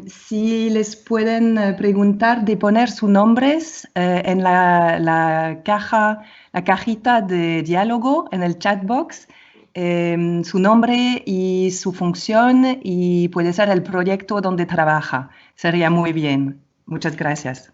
Si les pueden preguntar de poner sus nombres en la cajita de diálogo, en el chat box, su nombre y su función y puede ser el proyecto donde trabaja. Sería muy bien. Muchas gracias.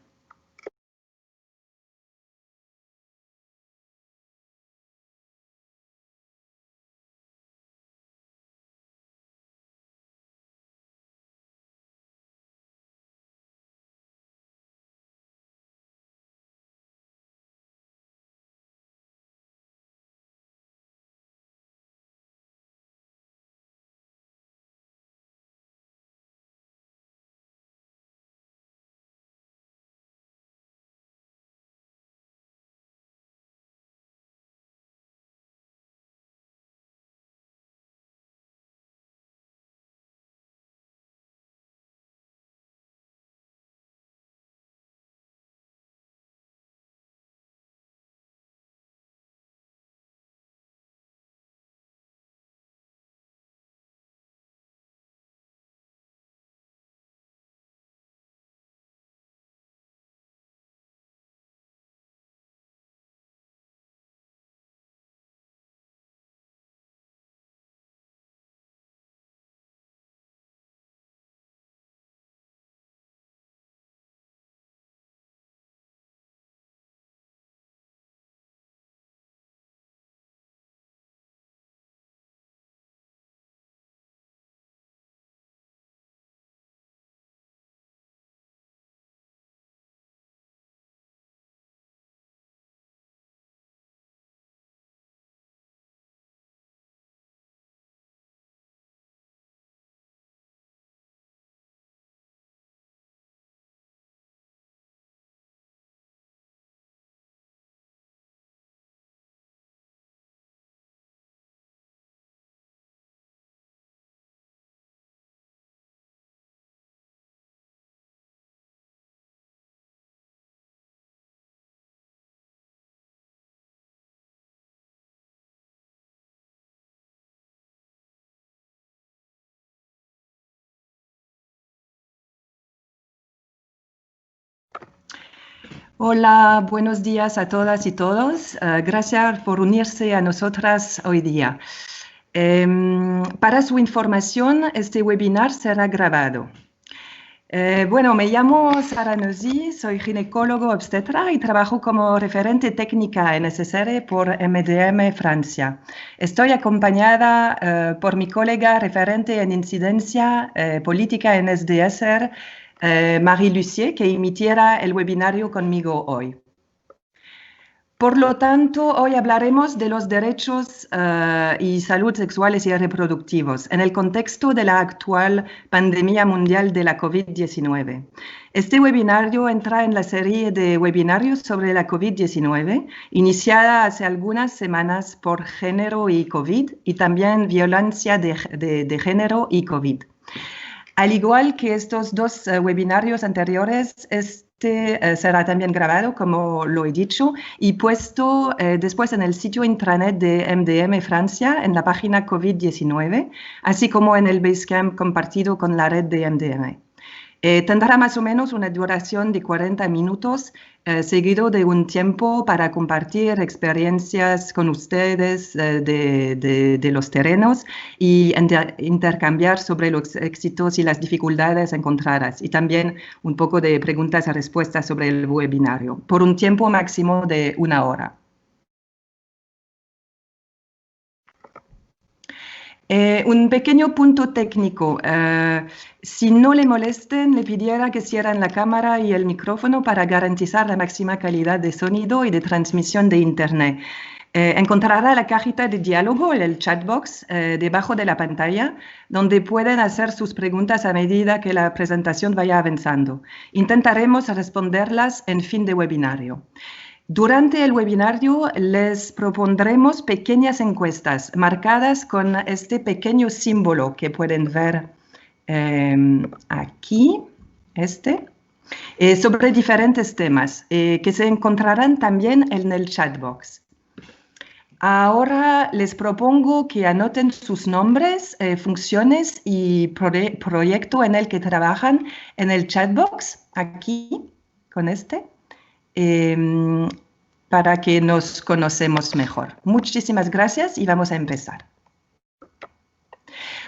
Hola, buenos días a todas y todos. Gracias por unirse a nosotras hoy día. Para su información, este webinar será grabado. Bueno, me llamo Sara Nosy, soy ginecólogo obstetra y trabajo como referente técnica en SSR por MDM Francia. Estoy acompañada por mi colega referente en incidencia política en SDSR, Marie Lucier, que emitiera el webinario conmigo hoy. Por lo tanto, hoy hablaremos de los derechos y salud sexuales y reproductivos en el contexto de la actual pandemia mundial de la COVID-19. Este webinario entra en la serie de webinarios sobre la COVID-19, iniciada hace algunas semanas por género y COVID y también violencia de género y COVID. Al igual que estos dos webinarios anteriores, será también grabado, como lo he dicho, y puesto después en el sitio intranet de MDM Francia, en la página COVID-19, así como en el Basecamp compartido con la red de MDM. Tendrá más o menos una duración de 40 minutos, seguido de un tiempo para compartir experiencias con ustedes de los terrenos y intercambiar sobre los éxitos y las dificultades encontradas, y también un poco de preguntas y respuestas sobre el webinario, por un tiempo máximo de 1 hora. Un pequeño punto técnico. Si no le molesten, le pidiera que cierren la cámara y el micrófono para garantizar la máxima calidad de sonido y de transmisión de Internet. Encontrará la cajita de diálogo, el chat box, debajo de la pantalla, donde pueden hacer sus preguntas a medida que la presentación vaya avanzando. Intentaremos responderlas en fin de webinario. Durante el webinario les propondremos pequeñas encuestas marcadas con este pequeño símbolo que pueden ver aquí, sobre diferentes temas que se encontrarán también en el chat box. Ahora les propongo que anoten sus nombres, funciones y proyecto en el que trabajan en el chatbox, aquí, con este, em, para que nos conocemos mejor. Muchísimas gracias y vamos a empezar.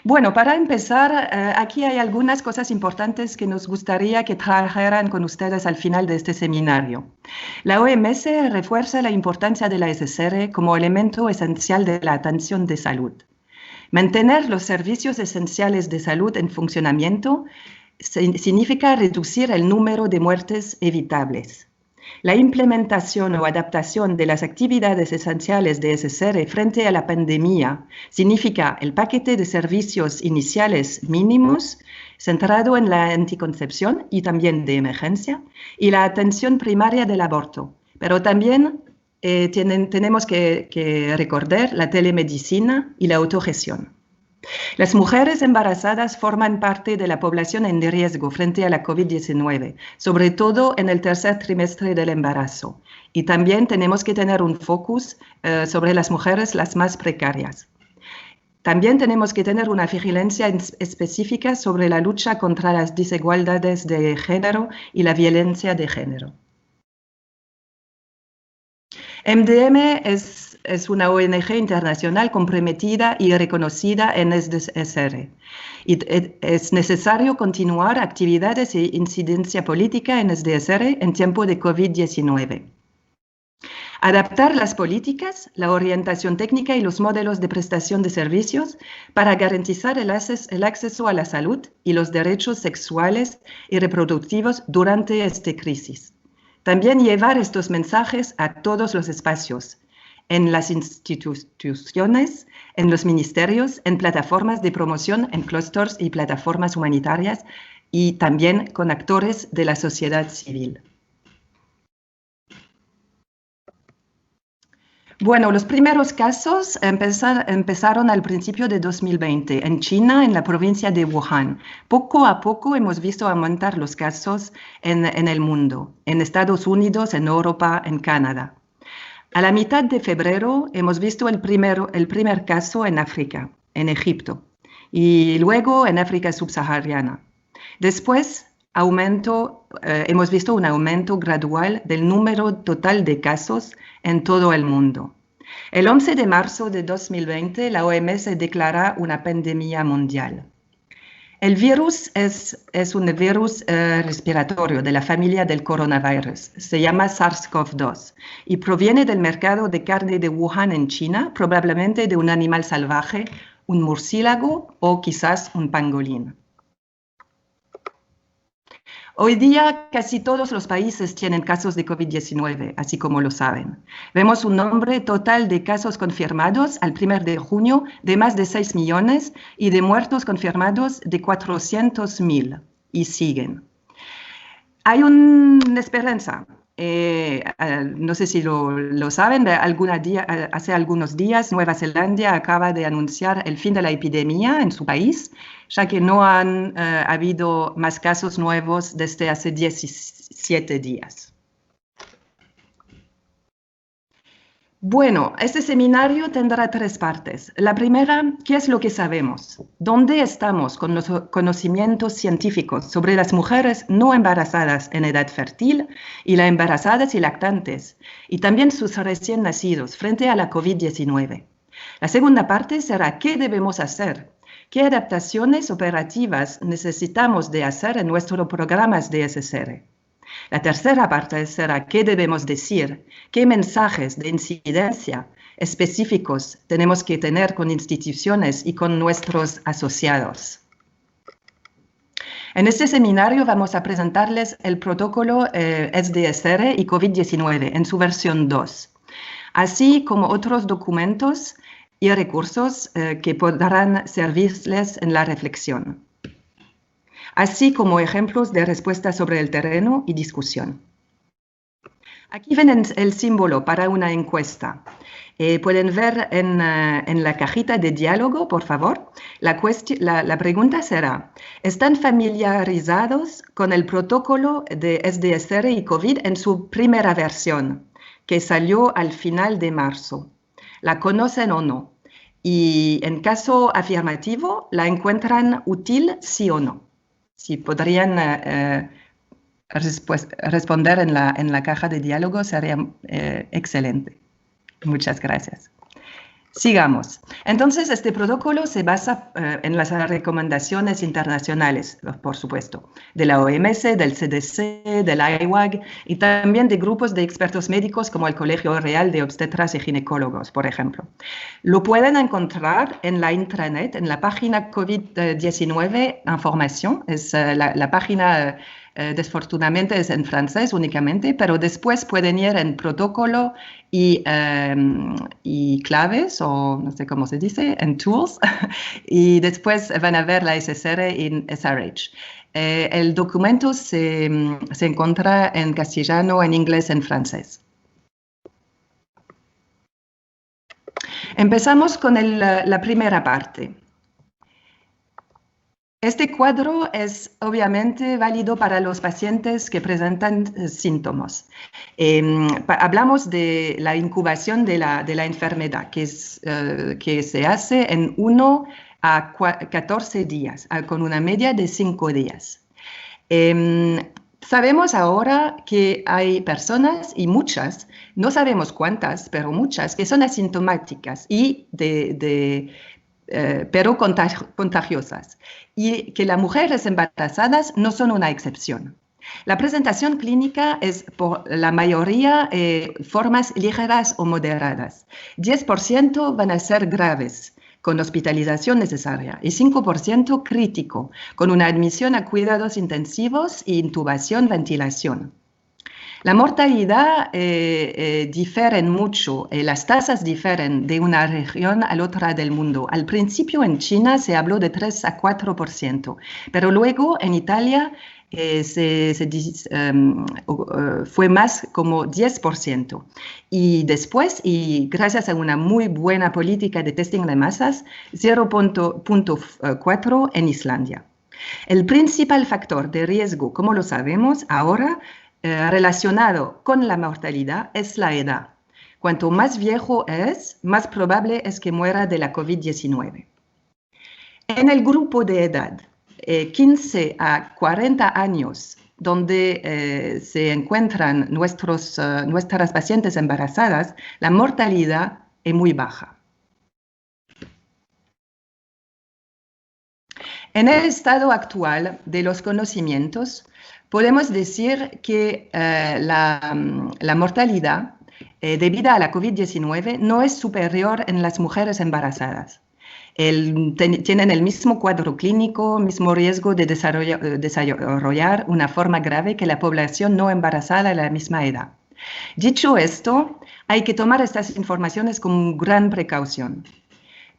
Bueno, para empezar, aquí hay algunas cosas importantes que nos gustaría que trajeran con ustedes al final de este seminario. La OMS refuerza la importancia de la SSR como elemento esencial de la atención de salud. Mantener los servicios esenciales de salud en funcionamiento significa reducir el número de muertes evitables. La implementación o adaptación de las actividades esenciales de SSR frente a la pandemia significa el paquete de servicios iniciales mínimos centrado en la anticoncepción y también de emergencia y la atención primaria del aborto. Pero también tenemos que recordar la telemedicina y la autogestión. Las mujeres embarazadas forman parte de la población en riesgo frente a la COVID-19, sobre todo en el tercer trimestre del embarazo. Y también tenemos que tener un focus sobre las mujeres las más precarias. También tenemos que tener una vigilancia específica sobre la lucha contra las desigualdades de género y la violencia de género. MDM es una ONG internacional comprometida y reconocida en SDSR. Y es necesario continuar actividades e incidencia política en SDSR en tiempo de COVID-19. Adaptar las políticas, la orientación técnica y los modelos de prestación de servicios para garantizar el acceso a la salud y los derechos sexuales y reproductivos durante esta crisis. También llevar estos mensajes a todos los espacios, en las instituciones, en los ministerios, en plataformas de promoción, en clústeres y plataformas humanitarias y también con actores de la sociedad civil. Bueno, los primeros casos empezaron al principio de 2020 en China, en la provincia de Wuhan. Poco a poco hemos visto aumentar los casos en el mundo, en Estados Unidos, en Europa, en Canadá. A la mitad de febrero hemos visto el primer caso en África, en Egipto, y luego en África subsahariana. Después hemos visto un aumento gradual del número total de casos en todo el mundo. El 11 de marzo de 2020, la OMS declara una pandemia mundial. El virus es un virus respiratorio de la familia del coronavirus. Se llama SARS-CoV-2 y proviene del mercado de carne de Wuhan en China, probablemente de un animal salvaje, un murciélago o quizás un pangolín. Hoy día casi todos los países tienen casos de COVID-19, así como lo saben. Vemos un número total de casos confirmados al 1 de junio de más de 6 millones y de muertos confirmados de 400.000 y siguen. Hay una esperanza. No sé si lo saben, hace algunos días Nueva Zelanda acaba de anunciar el fin de la epidemia en su país, ya que no han habido más casos nuevos desde hace 17 días. Bueno, este seminario tendrá 3 partes. La primera, ¿qué es lo que sabemos? ¿Dónde estamos con los conocimientos científicos sobre las mujeres no embarazadas en edad fértil y las embarazadas y lactantes, y también sus recién nacidos frente a la COVID-19? La segunda parte será ¿qué debemos hacer? ¿Qué adaptaciones operativas necesitamos de hacer en nuestros programas de SSR? La tercera parte será qué debemos decir, qué mensajes de incidencia específicos tenemos que tener con instituciones y con nuestros asociados. En este seminario vamos a presentarles el protocolo SDSR y COVID-19 en su versión 2, así como otros documentos y recursos que podrán servirles en la reflexión, así como ejemplos de respuestas sobre el terreno y discusión. Aquí ven el símbolo para una encuesta. Pueden ver en la cajita de diálogo, por favor. La pregunta será, ¿están familiarizados con el protocolo de SDSR y COVID en su primera versión, que salió al final de marzo? ¿La conocen o no? Y en caso afirmativo, ¿la encuentran útil, sí o no? Si podrían responder en la caja de diálogo, sería excelente. Muchas gracias. Sigamos. Entonces, este protocolo se basa en las recomendaciones internacionales, por supuesto, de la OMS, del CDC, del IWAG y también de grupos de expertos médicos como el Colegio Real de Obstetras y Ginecólogos, por ejemplo. Lo pueden encontrar en la intranet, en la página COVID-19 Información. Es la página, desfortunadamente, es en francés únicamente, pero después pueden ir en protocolo y claves, o no sé cómo se dice, en tools, y después van a ver la SSR en SRH. El documento se encuentra en castellano, en inglés, en francés. Empezamos con la primera parte. Este cuadro es obviamente válido para los pacientes que presentan síntomas. Hablamos de la incubación de la enfermedad, que se hace en 1 a 14 días, con una media de 5 días. Sabemos ahora que hay personas, y muchas, no sabemos cuántas, pero muchas, que son asintomáticas y pero contagiosas, y que las mujeres embarazadas no son una excepción. La presentación clínica es por la mayoría formas ligeras o moderadas. 10% van a ser graves, con hospitalización necesaria, y 5% crítico, con una admisión a cuidados intensivos e intubación, ventilación. La mortalidad difiere mucho, las tasas difieren de una región a la otra del mundo. Al principio en China se habló de 3 a 4%, pero luego en Italia fue más como 10%. Y después, y gracias a una muy buena política de testing de masas, 0.4 en Islandia. El principal factor de riesgo, como lo sabemos ahora, relacionado con la mortalidad es la edad. Cuanto más viejo es, más probable es que muera de la COVID-19. En el grupo de edad, 15 a 40 años, donde se encuentran nuestras pacientes embarazadas, la mortalidad es muy baja. En el estado actual de los conocimientos, podemos decir que la mortalidad debida a la COVID-19 no es superior en las mujeres embarazadas. Tienen el mismo cuadro clínico, mismo riesgo de desarrollar una forma grave que la población no embarazada a la misma edad. Dicho esto, hay que tomar estas informaciones con gran precaución.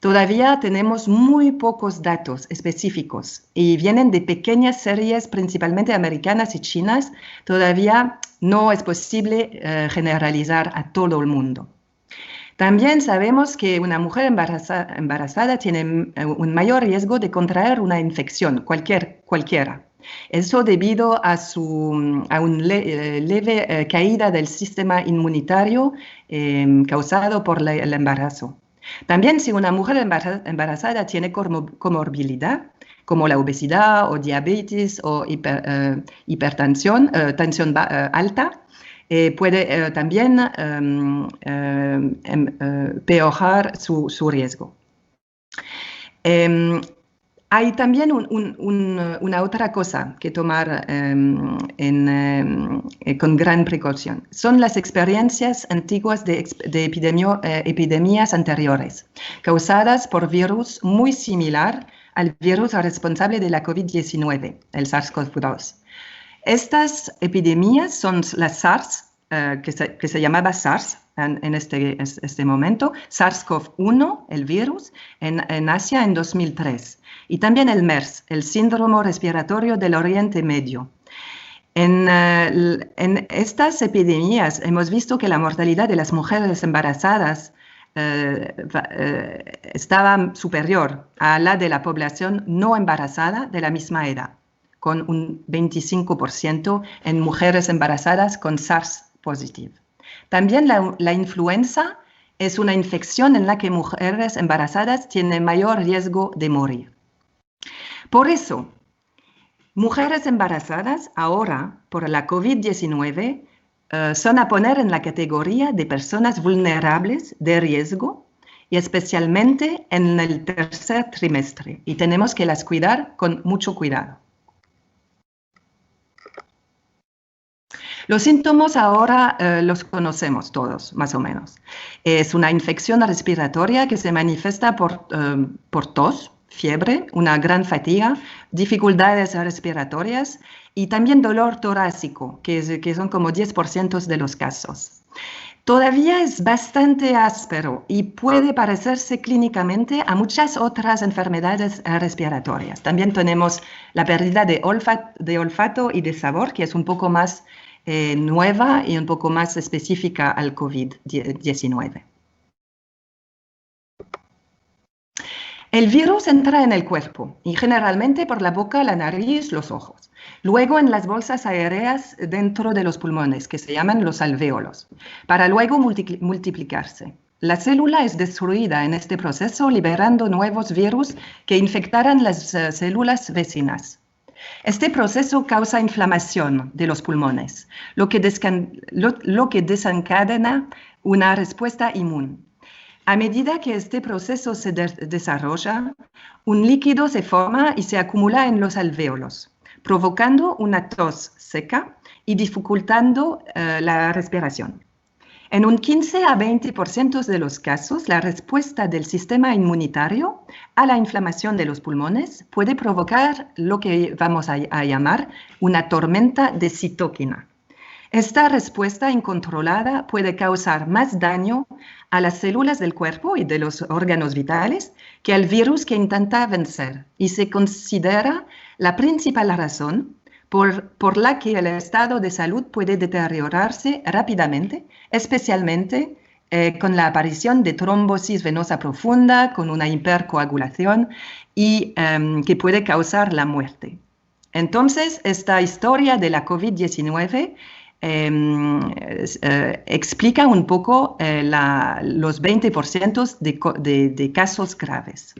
Todavía tenemos muy pocos datos específicos y vienen de pequeñas series, principalmente americanas y chinas. Todavía no es posible generalizar a todo el mundo. También sabemos que una mujer embarazada tiene un mayor riesgo de contraer una infección, cualquiera. Eso debido a una leve caída del sistema inmunitario causado por el embarazo. También si una mujer embarazada tiene comorbilidad, como la obesidad o diabetes o hipertensión, tensión alta, puede también empeorar su riesgo. Hay también una otra cosa que tomar con gran precaución. Son las experiencias antiguas de epidemias anteriores, causadas por virus muy similar al virus responsable de la COVID-19, el SARS-CoV-2. Estas epidemias son las SARS, que se llamaba SARS en este momento, SARS-CoV-1, el virus, en Asia en 2003, y también el MERS, el síndrome respiratorio del Oriente Medio. En estas epidemias hemos visto que la mortalidad de las mujeres embarazadas estaba superior a la de la población no embarazada de la misma edad, con un 25% en mujeres embarazadas con SARS positivo. También la influenza Es una infección en la que mujeres embarazadas tienen mayor riesgo de morir. Por eso, mujeres embarazadas ahora por la COVID-19 son a poner en la categoría de personas vulnerables de riesgo y especialmente en el tercer trimestre. Y tenemos que las cuidar con mucho cuidado. Los síntomas ahora los conocemos todos, más o menos. Es una infección respiratoria que se manifiesta por tos, fiebre, una gran fatiga, dificultades respiratorias y también dolor torácico, que son como 10% de los casos. Todavía es bastante áspero y puede parecerse clínicamente a muchas otras enfermedades respiratorias. También tenemos la pérdida de olfato y de sabor, que es un poco más nueva y un poco más específica al COVID-19. El virus entra en el cuerpo y generalmente por la boca, la nariz, los ojos. Luego en las bolsas aéreas dentro de los pulmones, que se llaman los alvéolos, para luego multiplicarse. La célula es destruida en este proceso liberando nuevos virus que infectarán las células vecinas. Este proceso causa inflamación de los pulmones, lo que desencadena una respuesta inmune. A medida que este proceso se desarrolla, un líquido se forma y se acumula en los alvéolos, provocando una tos seca y dificultando la respiración. En un 15 a 20% de los casos, la respuesta del sistema inmunitario a la inflamación de los pulmones puede provocar lo que vamos a llamar una tormenta de citoquina. Esta respuesta incontrolada puede causar más daño a las células del cuerpo y de los órganos vitales que al virus que intenta vencer y se considera la principal razón por la que el estado de salud puede deteriorarse rápidamente, especialmente con la aparición de trombosis venosa profunda, con una hipercoagulación y que puede causar la muerte. Entonces, esta historia de la COVID-19 explica un poco los 20% de casos graves.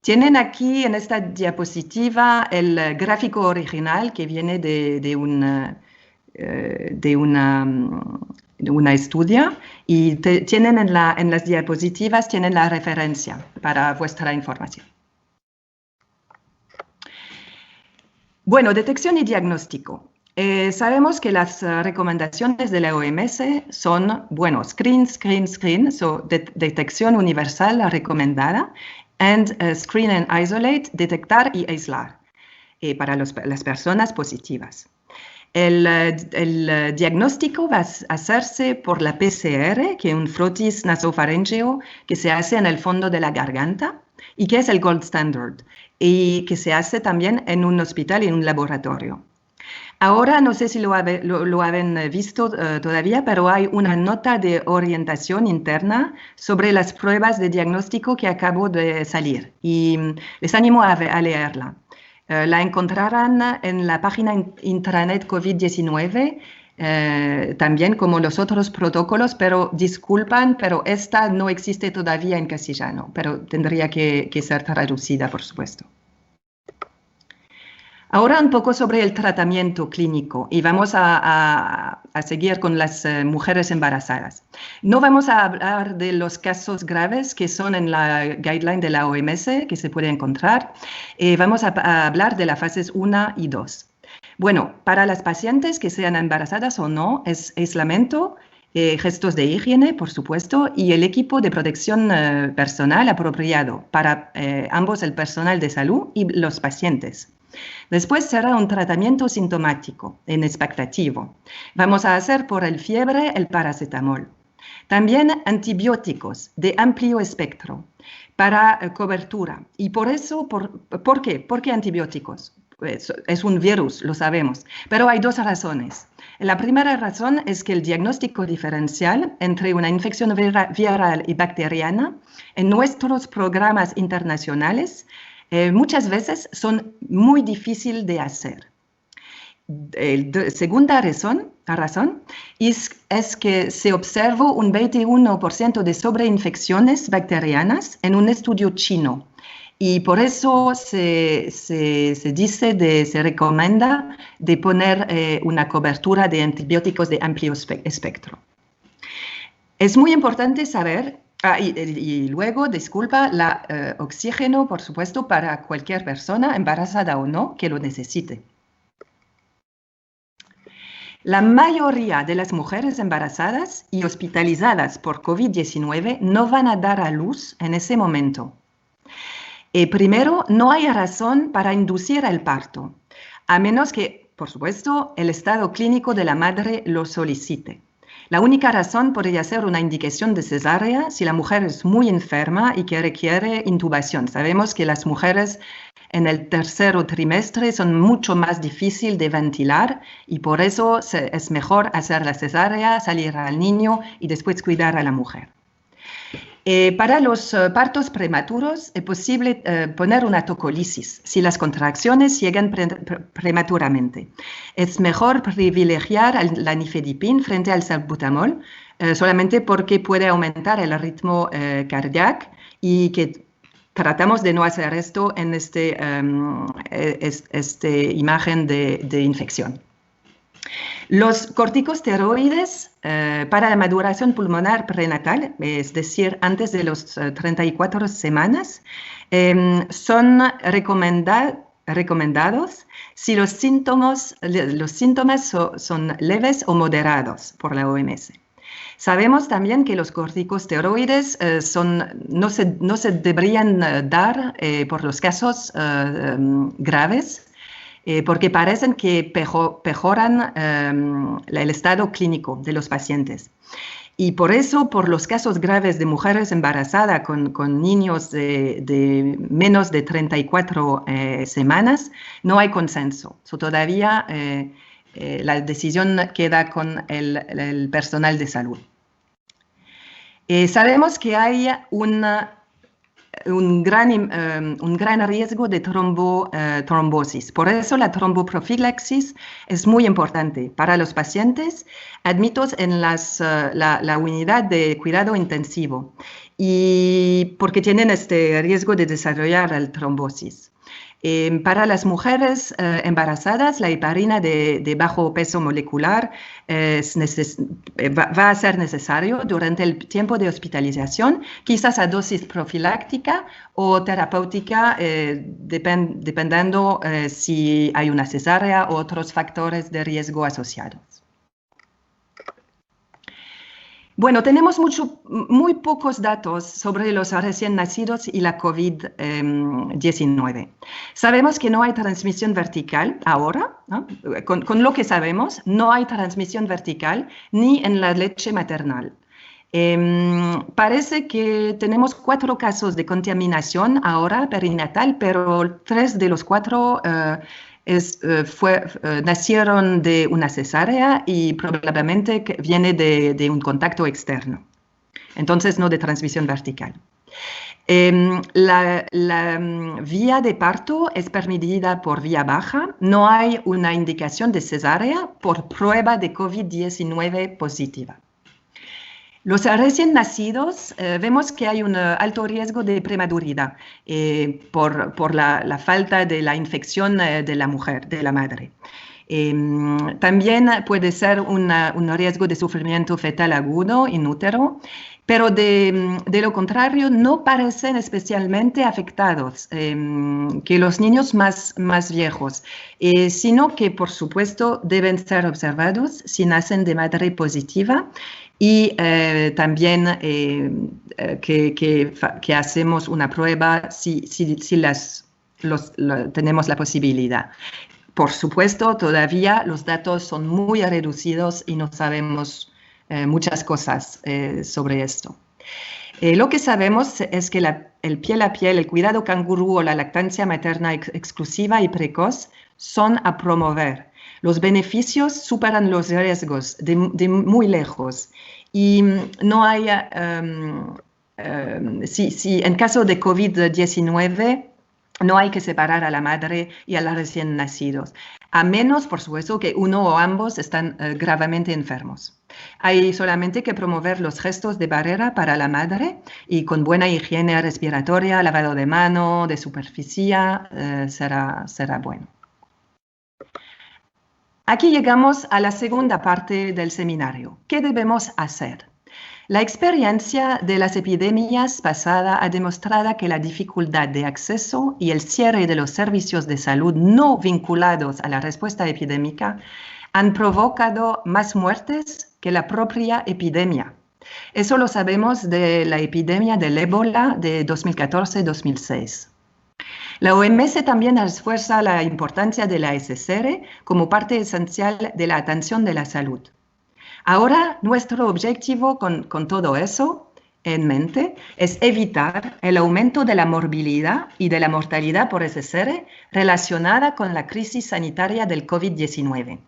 Tienen aquí en esta diapositiva el gráfico original que viene de una estudia y tienen en las diapositivas tienen la referencia para vuestra información. Bueno, detección y diagnóstico. Sabemos que las recomendaciones de la OMS son, bueno, screen, detección universal recomendada, and screen and isolate, detectar y aislar para las personas positivas. El diagnóstico va a hacerse por la PCR, que es un frotis nasofaríngeo que se hace en el fondo de la garganta y que es el gold standard y que se hace también en un hospital y en un laboratorio. Ahora, no sé si lo han visto todavía, pero hay una nota de orientación interna sobre las pruebas de diagnóstico que acabo de salir y les animo a leerla. La encontrarán en la página intranet COVID-19, también como los otros protocolos, pero disculpan, pero esta no existe todavía en castellano, pero tendría que ser traducida, por supuesto. Ahora un poco sobre el tratamiento clínico y vamos a seguir con las mujeres embarazadas. No vamos a hablar de los casos graves que son en la guideline de la OMS que se puede encontrar. Vamos a hablar de las fases 1 y 2. Bueno, para las pacientes que sean embarazadas o no, es aislamiento, gestos de higiene, por supuesto, y el equipo de protección personal apropiado para ambos el personal de salud y los pacientes. Después será un tratamiento sintomático, inexpectativo. Vamos a hacer por el fiebre el paracetamol. También antibióticos de amplio espectro para cobertura. ¿Y por eso? ¿Por qué? ¿Por qué antibióticos? Es un virus, lo sabemos, pero hay dos razones. La primera razón es que el diagnóstico diferencial entre una infección viral y bacteriana en nuestros programas internacionales muchas veces son muy difíciles de hacer. segunda razón es que se observó un 21% de sobreinfecciones bacterianas en un estudio chino. Y por eso se recomienda de poner una cobertura de antibióticos de amplio espectro. Es muy importante saber, y luego, disculpa, oxígeno, por supuesto, para cualquier persona, embarazada o no, que lo necesite. La mayoría de las mujeres embarazadas y hospitalizadas por COVID-19 no van a dar a luz en ese momento. Primero, no hay razón para inducir el parto, a menos que, por supuesto, el estado clínico de la madre lo solicite. La única razón podría ser una indicación de cesárea si la mujer es muy enferma y que requiere intubación. Sabemos que las mujeres en el tercer trimestre son mucho más difíciles de ventilar y por eso es mejor hacer la cesárea, salir al niño y después cuidar a la mujer. Para los partos prematuros es posible poner una tocolisis si las contracciones llegan prematuramente. Es mejor privilegiar la nifedipina frente al salbutamol solamente porque puede aumentar el ritmo cardíaco y que tratamos de no hacer esto en esta imagen de infección. Los corticosteroides para la maduración pulmonar prenatal, es decir, antes de las 34 semanas, son recomendados si los síntomas son leves o moderados por la OMS. Sabemos también que los corticosteroides no se deberían dar por los casos graves, porque parecen que mejoran el estado clínico de los pacientes. Y por eso, por los casos graves de mujeres embarazadas con niños de menos de 34 semanas, no hay consenso. Todavía la decisión queda con el personal de salud. Sabemos que hay un gran riesgo de trombosis. Por eso la tromboprofilaxis es muy importante para los pacientes admitidos en la unidad de cuidado intensivo y porque tienen este riesgo de desarrollar la trombosis. Para las mujeres embarazadas, la heparina de bajo peso molecular va a ser necesario durante el tiempo de hospitalización, quizás a dosis profiláctica o terapéutica, dependiendo si hay una cesárea u otros factores de riesgo asociados. Bueno, tenemos muy pocos datos sobre los recién nacidos y la COVID-19. Sabemos que no hay transmisión vertical ahora, ¿no? Con lo que sabemos, no hay transmisión vertical ni en la leche maternal. Parece que tenemos 4 casos de contaminación ahora perinatal, pero 3 de los 4 nacieron de una cesárea y probablemente viene de un contacto externo. Entonces, no de transmisión vertical. La vía de parto es permitida por vía baja. No hay una indicación de cesárea por prueba de COVID-19 positiva. Los recién nacidos vemos que hay un alto riesgo de prematuridad por la falta de la infección de la mujer, de la madre. También puede ser un riesgo de sufrimiento fetal agudo in útero, pero de lo contrario no parecen especialmente afectados que los niños más viejos, sino que por supuesto deben ser observados si nacen de madre positiva y también que hacemos una prueba si tenemos la posibilidad. Por supuesto, todavía los datos son muy reducidos y no sabemos muchas cosas sobre esto. Lo que sabemos es que el piel a piel, el cuidado canguro o la lactancia materna exclusiva y precoz son a promover. Los beneficios superan los riesgos de muy lejos y no hay, si en caso de COVID-19, no hay que separar a la madre y a los recién nacidos. a menos, por supuesto, que uno o ambos están gravemente enfermos. Hay solamente que promover los gestos de barrera para la madre y con buena higiene respiratoria, lavado de mano, de superficie, será bueno. Aquí llegamos a la segunda parte del seminario. ¿Qué debemos hacer? La experiencia de las epidemias pasadas ha demostrado que la dificultad de acceso y el cierre de los servicios de salud no vinculados a la respuesta epidémica han provocado más muertes que la propia epidemia. Eso lo sabemos de la epidemia del ébola de 2014-2006. La OMS también refuerza la importancia de la SSR como parte esencial de la atención de la salud. Ahora, nuestro objetivo con todo eso en mente es evitar el aumento de la morbilidad y de la mortalidad por SSR relacionada con la crisis sanitaria del COVID-19.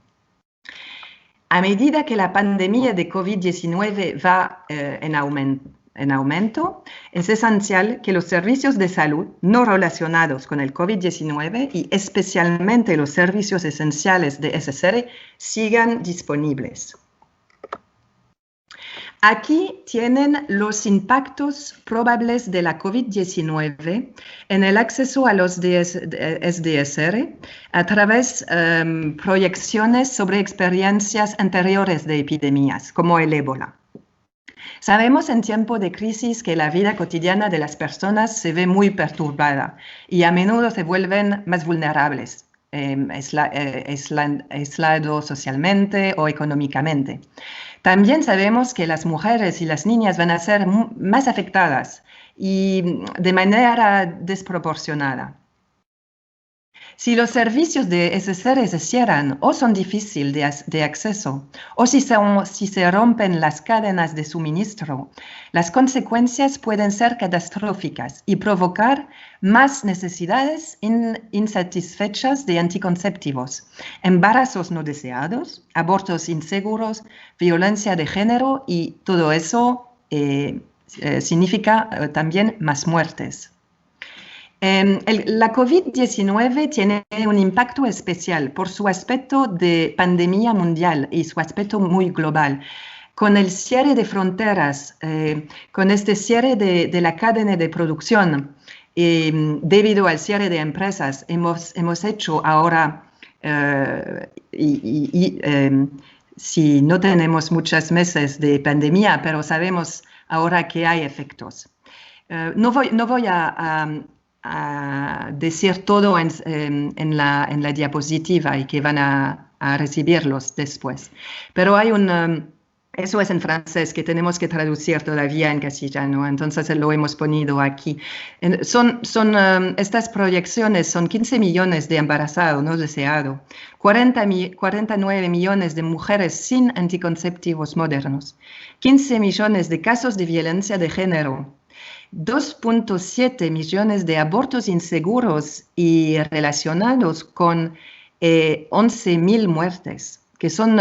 A medida que la pandemia de COVID-19 va en aumento, es esencial que los servicios de salud no relacionados con el COVID-19 y especialmente los servicios esenciales de SSR sigan disponibles. Aquí tienen los impactos probables de la COVID-19 en el acceso a los SDSR a través de proyecciones sobre experiencias anteriores de epidemias, como el ébola. Sabemos en tiempo de crisis que la vida cotidiana de las personas se ve muy perturbada y a menudo se vuelven más vulnerables, aislados socialmente o económicamente. También sabemos que las mujeres y las niñas van a ser más afectadas y de manera desproporcionada. Si los servicios de SSR se cierran o son difíciles de acceso, o si se rompen las cadenas de suministro, las consecuencias pueden ser catastróficas y provocar más necesidades insatisfechas de anticonceptivos, embarazos no deseados, abortos inseguros, violencia de género y todo eso significa también más muertes. La COVID-19 tiene un impacto especial por su aspecto de pandemia mundial y su aspecto muy global. Con el cierre de fronteras, con este cierre de la cadena de producción, debido al cierre de empresas, hemos hecho ahora, si no tenemos muchos meses de pandemia, pero sabemos ahora que hay efectos. No voy a decir todo en la diapositiva y que van a recibirlos después. Pero hay eso es en francés, que tenemos que traducir todavía en castellano, entonces lo hemos ponido aquí. Estas proyecciones son 15 millones de embarazados no deseados, 49 millones de mujeres sin anticonceptivos modernos, 15 millones de casos de violencia de género, 2.7 millones de abortos inseguros y relacionados con 11.000 muertes, que son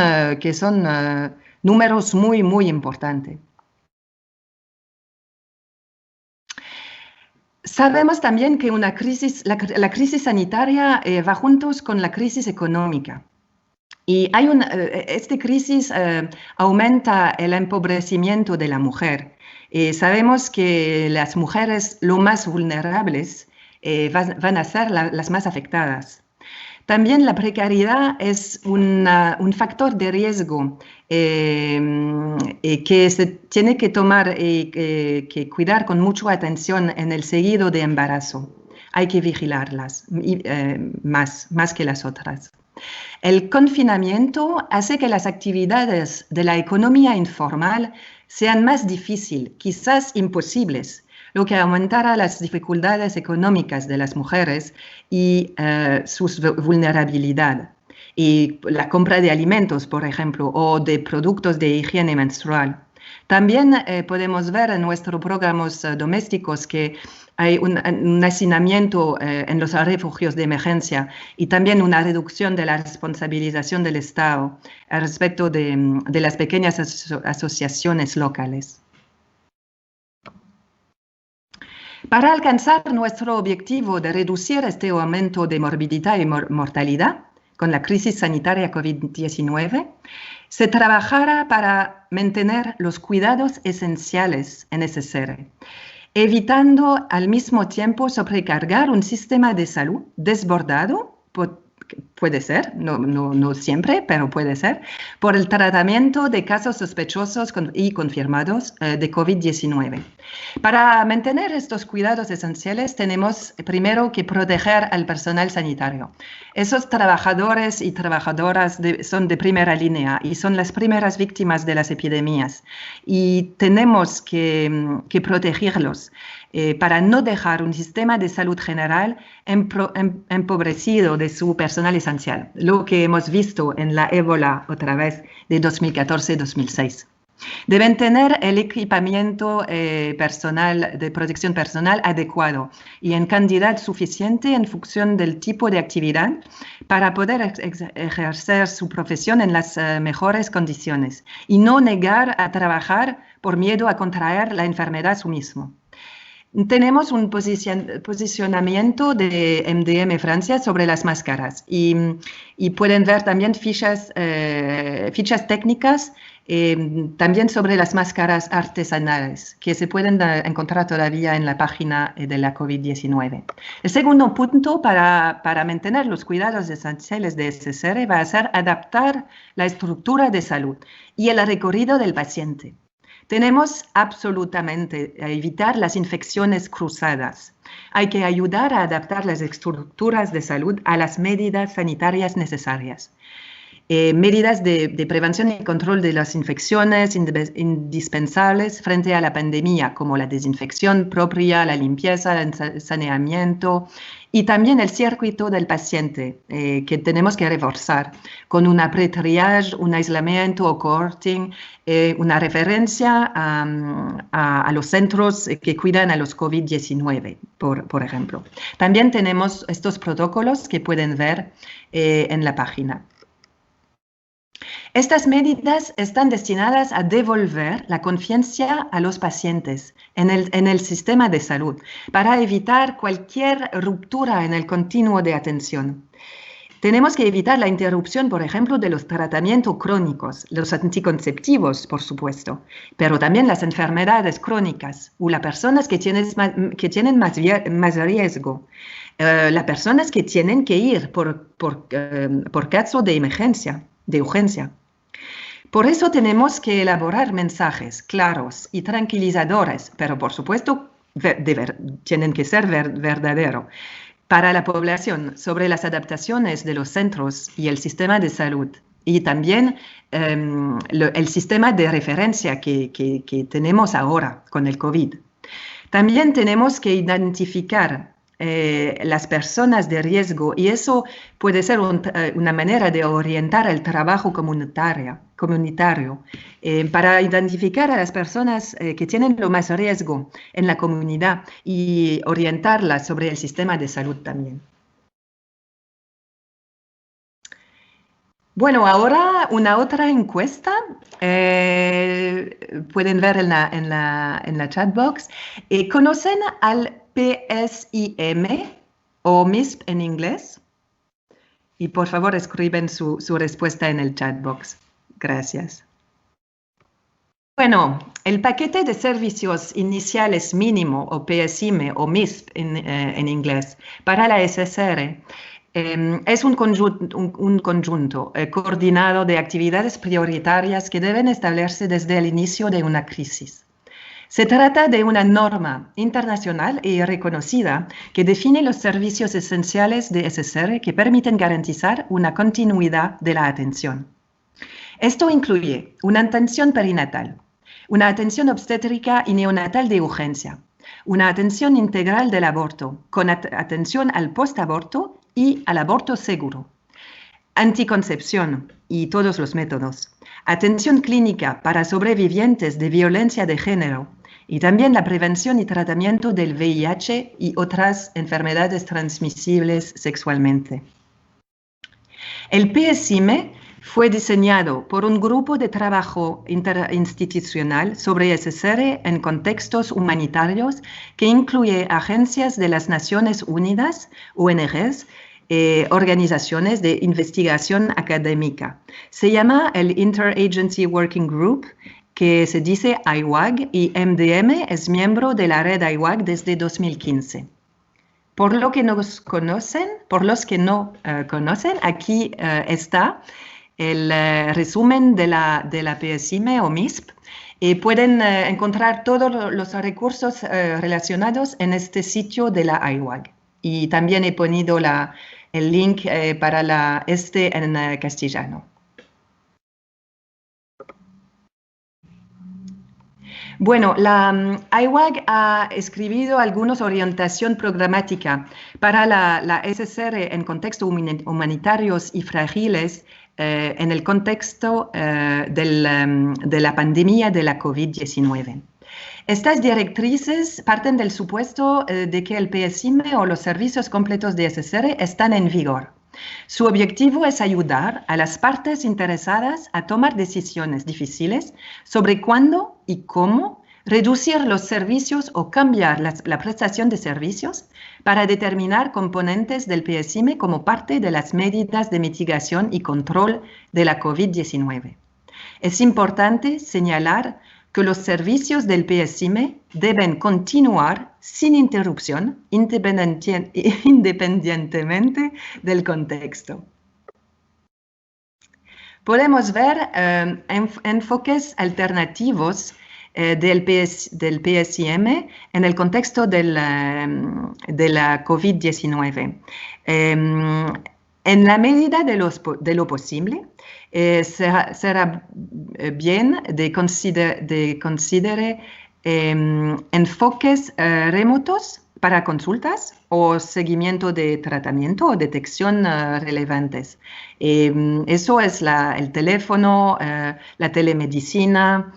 números muy, muy importantes. Sabemos también que la crisis sanitaria va juntos con la crisis económica. Y esta crisis aumenta el empobrecimiento de la mujer. Sabemos que las mujeres lo más vulnerables van a ser las más afectadas. También la precariedad es un factor de riesgo que se tiene que tomar y que cuidar con mucha atención en el seguido de embarazo. Hay que vigilarlas más que las otras. El confinamiento hace que las actividades de la economía informal sean más difíciles, quizás imposibles, lo que aumentará las dificultades económicas de las mujeres y su vulnerabilidad. Y la compra de alimentos, por ejemplo, o de productos de higiene menstrual. También podemos ver en nuestros programas domésticos que hay un hacinamiento en los refugios de emergencia y también una reducción de la responsabilización del Estado respecto de las pequeñas asociaciones locales. Para alcanzar nuestro objetivo de reducir este aumento de morbilidad y mortalidad, con la crisis sanitaria COVID-19, se trabajara para mantener los cuidados esenciales en SSR, evitando al mismo tiempo sobrecargar un sistema de salud desbordado, puede ser, no siempre, pero puede ser, por el tratamiento de casos sospechosos y confirmados de COVID-19. Para mantener estos cuidados esenciales tenemos primero que proteger al personal sanitario. Esos trabajadores y trabajadoras son de primera línea y son las primeras víctimas de las epidemias y tenemos que protegerlos. Para no dejar un sistema de salud general empobrecido de su personal esencial, lo que hemos visto en la ébola otra vez de 2014-2006. Deben tener el equipamiento personal de protección personal adecuado y en cantidad suficiente en función del tipo de actividad para poder ejercer su profesión en las mejores condiciones y no negar a trabajar por miedo a contraer la enfermedad su mismo. Tenemos un posicionamiento de MDM Francia sobre las máscaras y pueden ver también fichas técnicas también sobre las máscaras artesanales que se pueden encontrar todavía en la página de la COVID-19. El segundo punto para mantener los cuidados esenciales de SSR va a ser adaptar la estructura de salud y el recorrido del paciente. Tenemos absolutamente a evitar las infecciones cruzadas. Hay que ayudar a adaptar las estructuras de salud a las medidas sanitarias necesarias. Medidas de prevención y control de las infecciones indispensables frente a la pandemia, como la desinfección propia, la limpieza, el saneamiento y también el circuito del paciente, que tenemos que reforzar con una pre-triage, un aislamiento o cohorting, una referencia a los centros que cuidan a los COVID-19, por ejemplo. También tenemos estos protocolos que pueden ver en la página. Estas medidas están destinadas a devolver la confianza a los pacientes en el sistema de salud para evitar cualquier ruptura en el continuo de atención. Tenemos que evitar la interrupción, por ejemplo, de los tratamientos crónicos, los anticonceptivos, por supuesto, pero también las enfermedades crónicas o las personas que tienen más riesgo, las personas que tienen que ir por caso de emergencia, de urgencia. Por eso tenemos que elaborar mensajes claros y tranquilizadores, pero por supuesto tienen que ser verdaderos, para la población sobre las adaptaciones de los centros y el sistema de salud y también el sistema de referencia que tenemos ahora con el COVID. También tenemos que identificar las personas de riesgo y eso puede ser una manera de orientar el trabajo comunitario para identificar a las personas que tienen lo más riesgo en la comunidad y orientarlas sobre el sistema de salud también. Bueno, ahora una otra encuesta, pueden ver en la chat box. ¿Conocen al PSIM o MISP en inglés? Y por favor escriben su respuesta en el chat box. Gracias. Bueno, el paquete de servicios iniciales mínimo o PSIM o MISP en inglés para la SSR es un conjunto coordinado de actividades prioritarias que deben establecerse desde el inicio de una crisis. Se trata de una norma internacional y reconocida que define los servicios esenciales de SSR que permiten garantizar una continuidad de la atención. Esto incluye una atención perinatal, una atención obstétrica y neonatal de urgencia, una atención integral del aborto, con atención al postaborto y al aborto seguro, anticoncepción y todos los métodos, atención clínica para sobrevivientes de violencia de género y también la prevención y tratamiento del VIH y otras enfermedades transmisibles sexualmente. El PSIM fue diseñado por un grupo de trabajo interinstitucional sobre SSR en contextos humanitarios que incluye agencias de las Naciones Unidas, ONGs, organizaciones de investigación académica. Se llama el Interagency Working Group, que se dice IWAG, y MDM es miembro de la red IWAG desde 2015. Por los que no conocen, aquí está el resumen de la PSIME o MISP. Y pueden encontrar todos los recursos relacionados en este sitio de la IWAG. Y también he ponido el link para en castellano. Bueno, la IWAG ha escrito algunas orientación programática para la SSR en contextos humanitarios y frágiles en el contexto de la pandemia de la COVID-19. Estas directrices parten del supuesto de que el PSIME o los servicios completos de SSR están en vigor. Su objetivo es ayudar a las partes interesadas a tomar decisiones difíciles sobre cuándo y cómo reducir los servicios o cambiar la prestación de servicios para determinar componentes del PSIME como parte de las medidas de mitigación y control de la COVID-19. Es importante señalar que los servicios del PSIME deben continuar sin interrupción, independientemente del contexto. Podemos ver enfoques alternativos del PSIME en el contexto de la COVID-19. En la medida de lo posible, será bien de considerar enfoques remotos para consultas o seguimiento de tratamiento o detección relevantes. Eso es el teléfono, la telemedicina,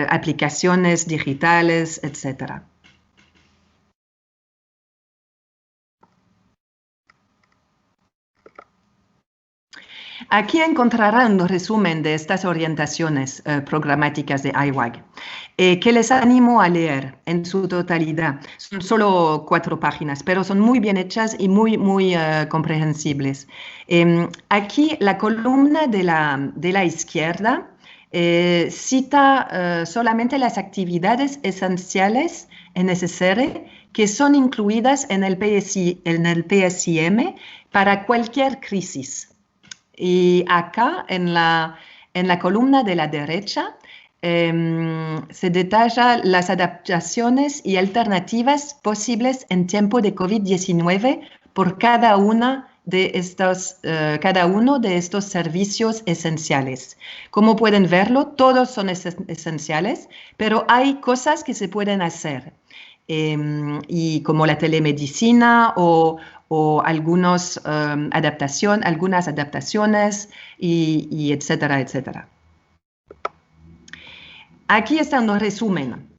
aplicaciones digitales, etc. Aquí encontrarán un resumen de estas orientaciones programáticas de IWAG, que les animo a leer en su totalidad. Son solo 4 páginas, pero son muy bien hechas y muy comprensibles. Aquí la columna de la izquierda cita solamente las actividades esenciales en SSR que son incluidas en el PSIME para cualquier crisis. Y acá, en la columna de la derecha, se detalla las adaptaciones y alternativas posibles en tiempo de COVID-19 por cada uno de estos servicios esenciales. Como pueden verlo, todos son esenciales, pero hay cosas que se pueden hacer, y como la telemedicina o algunas adaptaciones, y etcétera, etcétera. Aquí está un resumen,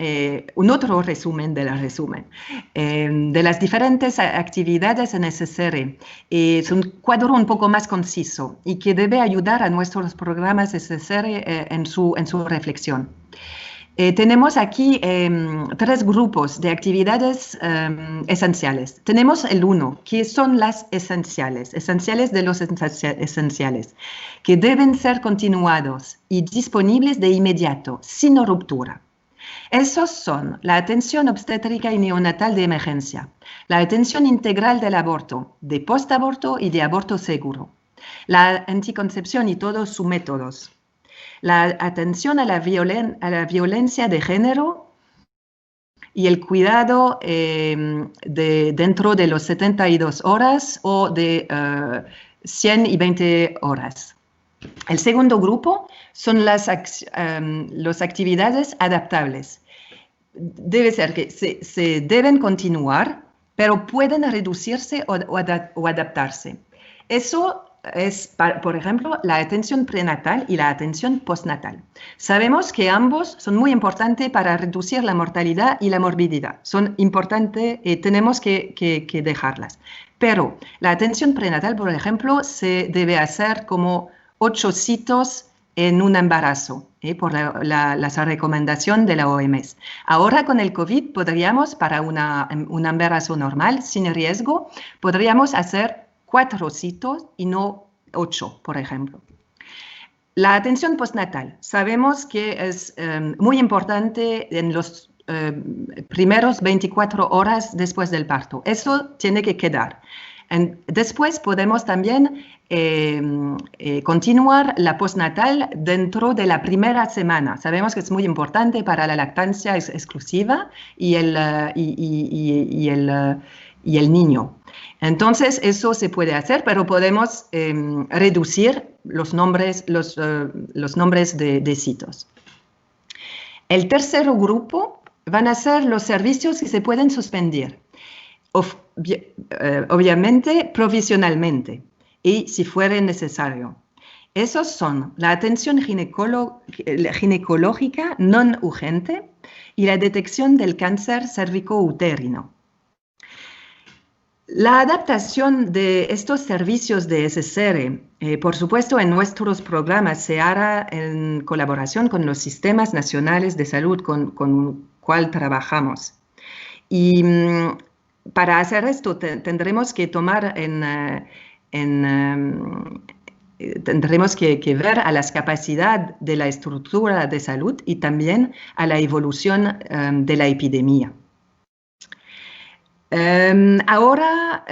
un otro resumen del resumen, de las diferentes actividades en SSR. Es un cuadro un poco más conciso y que debe ayudar a nuestros programas SSR en su reflexión. Tenemos aquí 3 grupos de actividades esenciales. Tenemos el 1, que son las esenciales de los esenciales, que deben ser continuados y disponibles de inmediato, sin ruptura. Esos son la atención obstétrica y neonatal de emergencia, la atención integral del aborto, de postaborto y de aborto seguro, la anticoncepción y todos sus métodos, la atención a la violencia de género y el cuidado dentro de los 72 horas o de 120 horas. El segundo grupo son las actividades adaptables. Debe ser que se deben continuar, pero pueden reducirse o adaptarse. Eso es, por ejemplo, la atención prenatal y la atención postnatal. Sabemos que ambos son muy importantes para reducir la mortalidad y la morbididad. Son importantes y tenemos que dejarlas. Pero la atención prenatal, por ejemplo, se debe hacer como 8 citos en un embarazo, por la recomendación de la OMS. Ahora con el COVID podríamos, para un embarazo normal, sin riesgo, podríamos hacer 4 citos y no 8, por ejemplo. La atención postnatal. Sabemos que es muy importante en los primeros 24 horas después del parto. Eso tiene que quedar. Después podemos también continuar la postnatal dentro de la primera semana. Sabemos que es muy importante para la lactancia exclusiva y el niño. Entonces, eso se puede hacer, pero podemos reducir los nombres de sitios. El tercer grupo van a ser los servicios que se pueden suspender, obviamente provisionalmente y si fuera necesario. Esos son la atención ginecológica no urgente y la detección del cáncer cervicouterino. La adaptación de estos servicios de SSR, por supuesto, en nuestros programas se hará en colaboración con los sistemas nacionales de salud con cual trabajamos. Y para hacer esto tendremos que tendremos que ver a las capacidades de la estructura de salud y también a la evolución de la epidemia. Ahora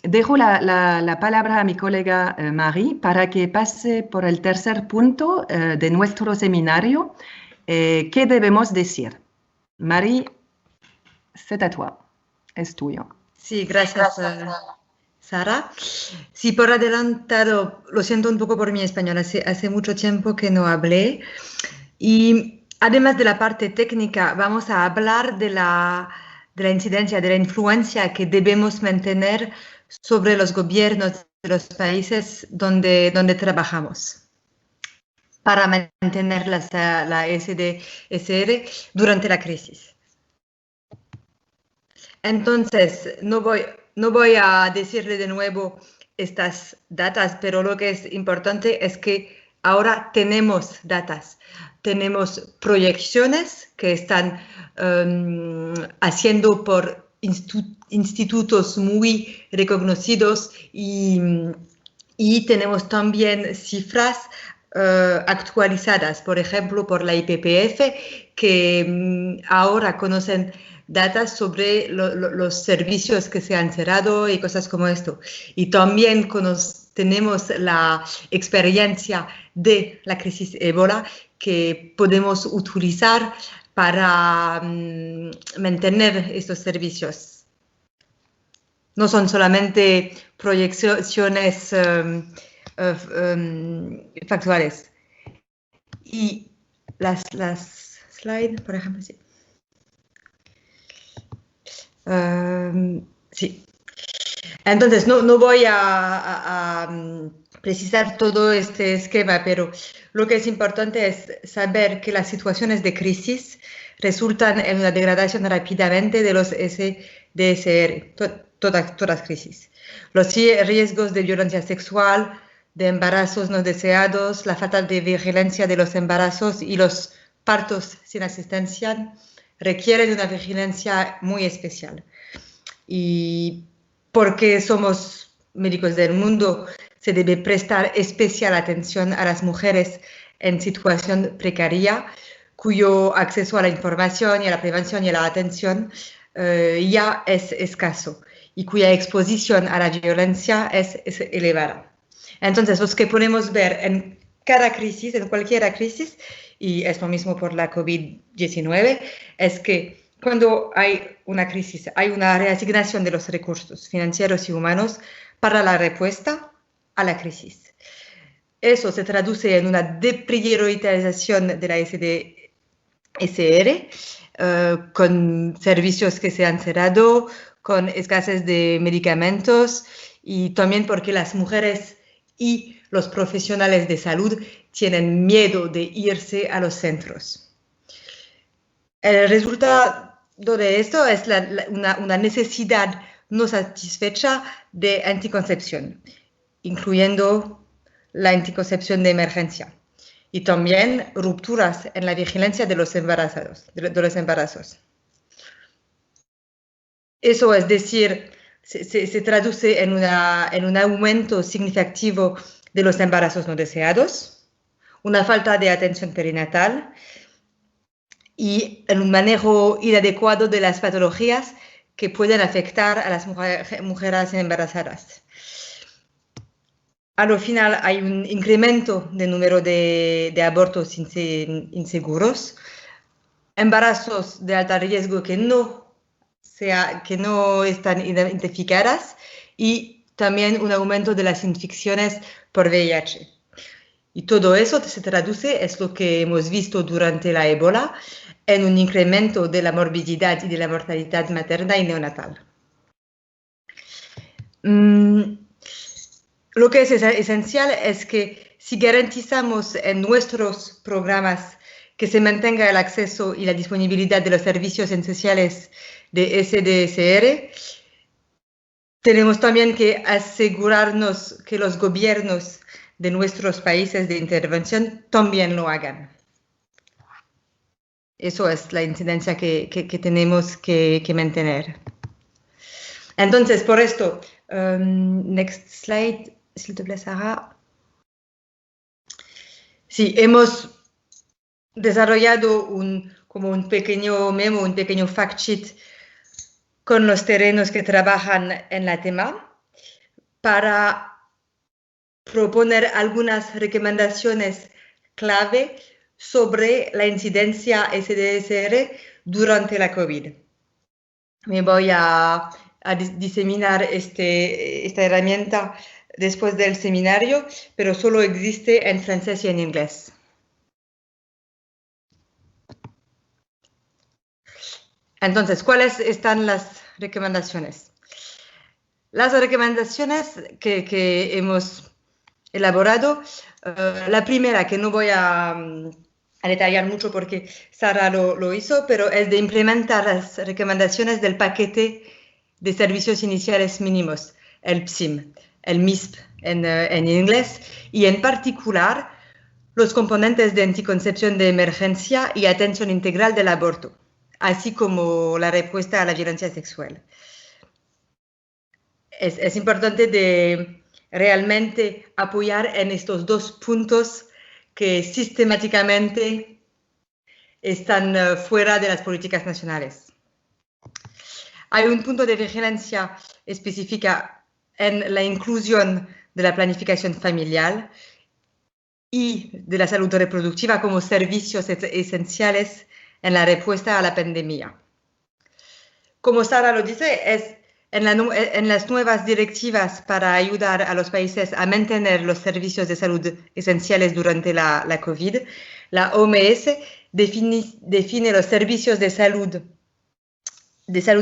dejo la palabra a mi colega Marie para que pase por el tercer punto de nuestro seminario. ¿Qué debemos decir? Marie, c'est à toi. Es tuyo. Sí, gracias, Sara. Sí, por adelantado, lo siento un poco por mi español, hace mucho tiempo que no hablé. Y además de la parte técnica, vamos a hablar de la incidencia, de la influencia que debemos mantener sobre los gobiernos de los países donde trabajamos para mantener la SDSR durante la crisis. Entonces, no voy a decirle de nuevo estas datas, pero lo que es importante es que ahora tenemos datas, tenemos proyecciones que están haciendo por institutos muy reconocidos y tenemos también cifras actualizadas, por ejemplo, por la IPPF, que ahora conocen datos sobre los servicios que se han cerrado y cosas como esto. Y también tenemos la experiencia de la crisis Ébola que podemos utilizar para mantener estos servicios. No son solamente proyecciones factuales. Y las slides, por ejemplo, sí. Sí. Entonces, no voy a precisar todo este esquema, pero lo que es importante es saber que las situaciones de crisis resultan en una degradación rápidamente de los SDSR, todas crisis. Los riesgos de violencia sexual, de embarazos no deseados, la falta de vigilancia de los embarazos y los partos sin asistencia requieren de una vigilancia muy especial. Y porque somos médicos del mundo, se debe prestar especial atención a las mujeres en situación precaria, cuyo acceso a la información y a la prevención y a la atención ya es escaso y cuya exposición a la violencia es elevada. Entonces, lo que podemos ver en cada crisis, en cualquier crisis, y es lo mismo por la COVID-19, es que cuando hay una crisis, hay una reasignación de los recursos financieros y humanos para la respuesta a la crisis. Eso se traduce en una depriorización de la SDSR, con servicios que se han cerrado, con escasez de medicamentos y también porque las mujeres y los profesionales de salud tienen miedo de irse a los centros. El resultado de esto es una necesidad no satisfecha de anticoncepción, incluyendo la anticoncepción de emergencia y también rupturas en la vigilancia de los embarazos. Eso es decir, se traduce en un aumento significativo de los embarazos no deseados, una falta de atención perinatal y en un manejo inadecuado de las patologías que pueden afectar a las mujeres embarazadas. Al final hay un incremento del número de abortos inseguros, embarazos de alto riesgo que no están identificadas y también un aumento de las infecciones por VIH. Y todo eso se traduce, es lo que hemos visto durante la ébola, en un incremento de la morbilidad y de la mortalidad materna y neonatal. Lo que es esencial es que si garantizamos en nuestros programas que se mantenga el acceso y la disponibilidad de los servicios esenciales de SDSR, tenemos también que asegurarnos que los gobiernos de nuestros países de intervención también lo hagan. Eso es la incidencia que tenemos que mantener. Entonces, por esto, next slide, s'il te plaît, Sara. Sí, hemos desarrollado como un pequeño memo, un pequeño fact sheet con los terrenos que trabajan en la tema para proponer algunas recomendaciones clave sobre la incidencia SDSR durante la COVID. Me voy a diseminar esta herramienta después del seminario, pero solo existe en francés y en inglés. Entonces, ¿cuáles están las recomendaciones? Las recomendaciones que hemos elaborado, la primera, que no voy a detallar mucho porque Sara lo hizo, pero es de implementar las recomendaciones del paquete de servicios iniciales mínimos, el PSIM, el MISP en inglés, y en particular los componentes de anticoncepción de emergencia y atención integral del aborto, así como la respuesta a la violencia sexual. Es importante de realmente apoyar en estos dos puntos que sistemáticamente están fuera de las políticas nacionales. Hay un punto de vigilancia específica en la inclusión de la planificación familiar y de la salud reproductiva como servicios esenciales en la respuesta a la pandemia. Como Sara lo dice, en las nuevas directivas para ayudar a los países a mantener los servicios de salud esenciales durante la COVID, la OMS define los servicios de salud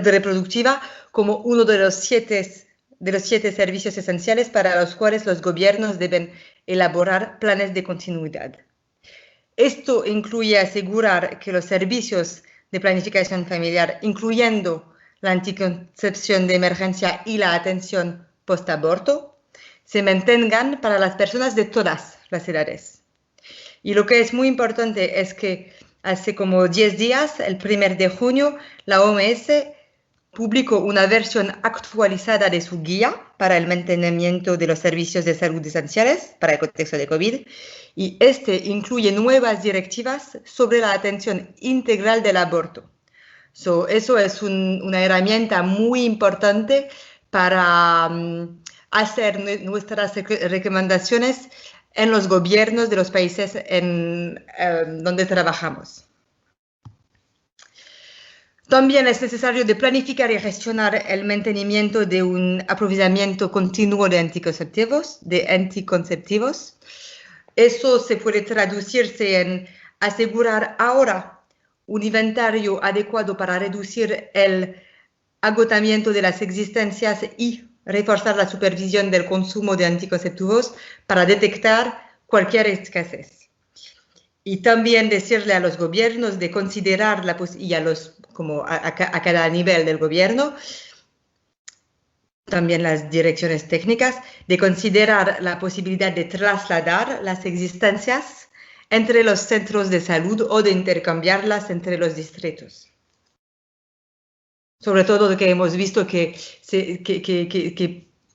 reproductiva como uno de los siete servicios esenciales para los cuales los gobiernos deben elaborar planes de continuidad. Esto incluye asegurar que los servicios de planificación familiar, incluyendo la anticoncepción de emergencia y la atención post-aborto, se mantengan para las personas de todas las edades. Y lo que es muy importante es que hace como 10 días, el 1 de junio, la OMS publicó una versión actualizada de su guía para el mantenimiento de los servicios de salud esenciales para el contexto de COVID, y incluye nuevas directivas sobre la atención integral del aborto. Eso es una herramienta muy importante para hacer nuestras recomendaciones en los gobiernos de los países donde trabajamos. También es necesario de planificar y gestionar el mantenimiento de un aprovechamiento continuo de anticonceptivos. Eso se puede traducirse en asegurar ahora un inventario adecuado para reducir el agotamiento de las existencias y reforzar la supervisión del consumo de anticonceptivos para detectar cualquier escasez. Y también decirle a los gobiernos de considerar y a cada nivel del gobierno, también las direcciones técnicas, de considerar la posibilidad de trasladar las existencias entre los centros de salud o de intercambiarlas entre los distritos. sobre todo que hemos visto que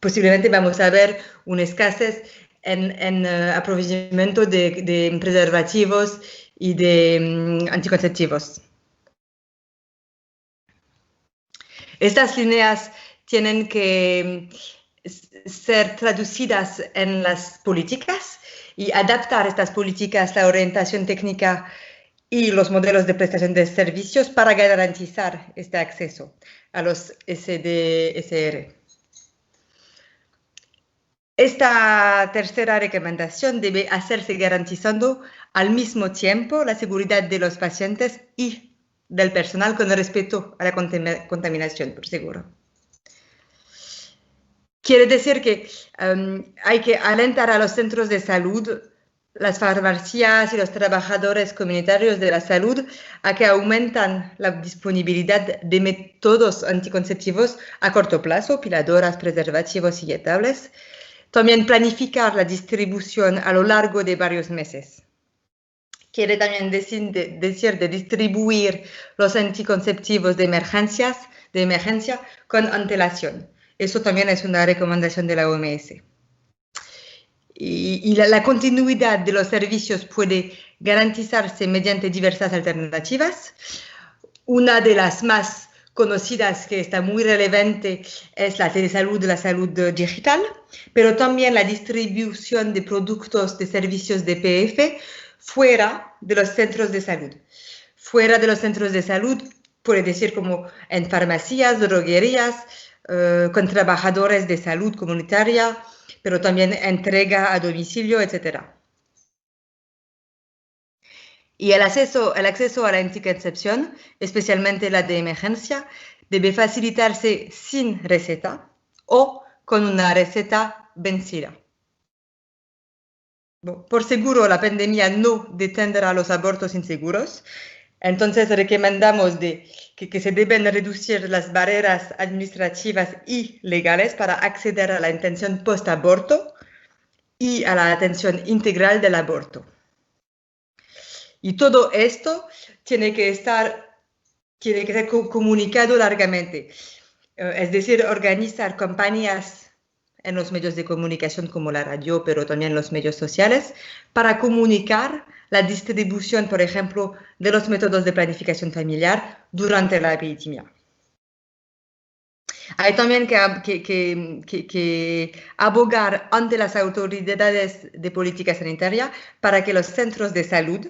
posiblemente vamos a ver una escasez en aprovisionamiento de preservativos y de anticonceptivos. Estas líneas tienen que ser traducidas en las políticas y adaptar estas políticas, la orientación técnica y los modelos de prestación de servicios para garantizar este acceso a los SDSR. Esta tercera recomendación debe hacerse garantizando al mismo tiempo la seguridad de los pacientes y del personal con respecto a la contaminación, por seguro. Quiere decir que hay que alentar a los centros de salud, las farmacias y los trabajadores comunitarios de la salud a que aumentan la disponibilidad de métodos anticonceptivos a corto plazo, piladoras, preservativos inyectables. También planificar la distribución a lo largo de varios meses. Quiere también decir de distribuir los anticonceptivos de emergencia con antelación. Eso también es una recomendación de la OMS. Y la continuidad de los servicios puede garantizarse mediante diversas alternativas. Una de las más conocidas, que está muy relevante, es la telesalud, la salud digital, pero también la distribución de productos de servicios de PF fuera de los centros de salud. Fuera de los centros de salud, puede decir como en farmacias, droguerías, con trabajadores de salud comunitaria, pero también entrega a domicilio, etc. Y el acceso a la anticoncepción, especialmente la de emergencia, debe facilitarse sin receta o con una receta vencida. Por seguro, la pandemia no detendrá los abortos inseguros. Entonces, recomendamos que se deben reducir las barreras administrativas y legales para acceder a la atención post-aborto y a la atención integral del aborto. Y todo esto tiene que ser comunicado largamente. Es decir, organizar campañas en los medios de comunicación como la radio, pero también los medios sociales, para comunicar la distribución, por ejemplo, de los métodos de planificación familiar durante la epidemia. Hay también que abogar ante las autoridades de política sanitaria para que los centros de salud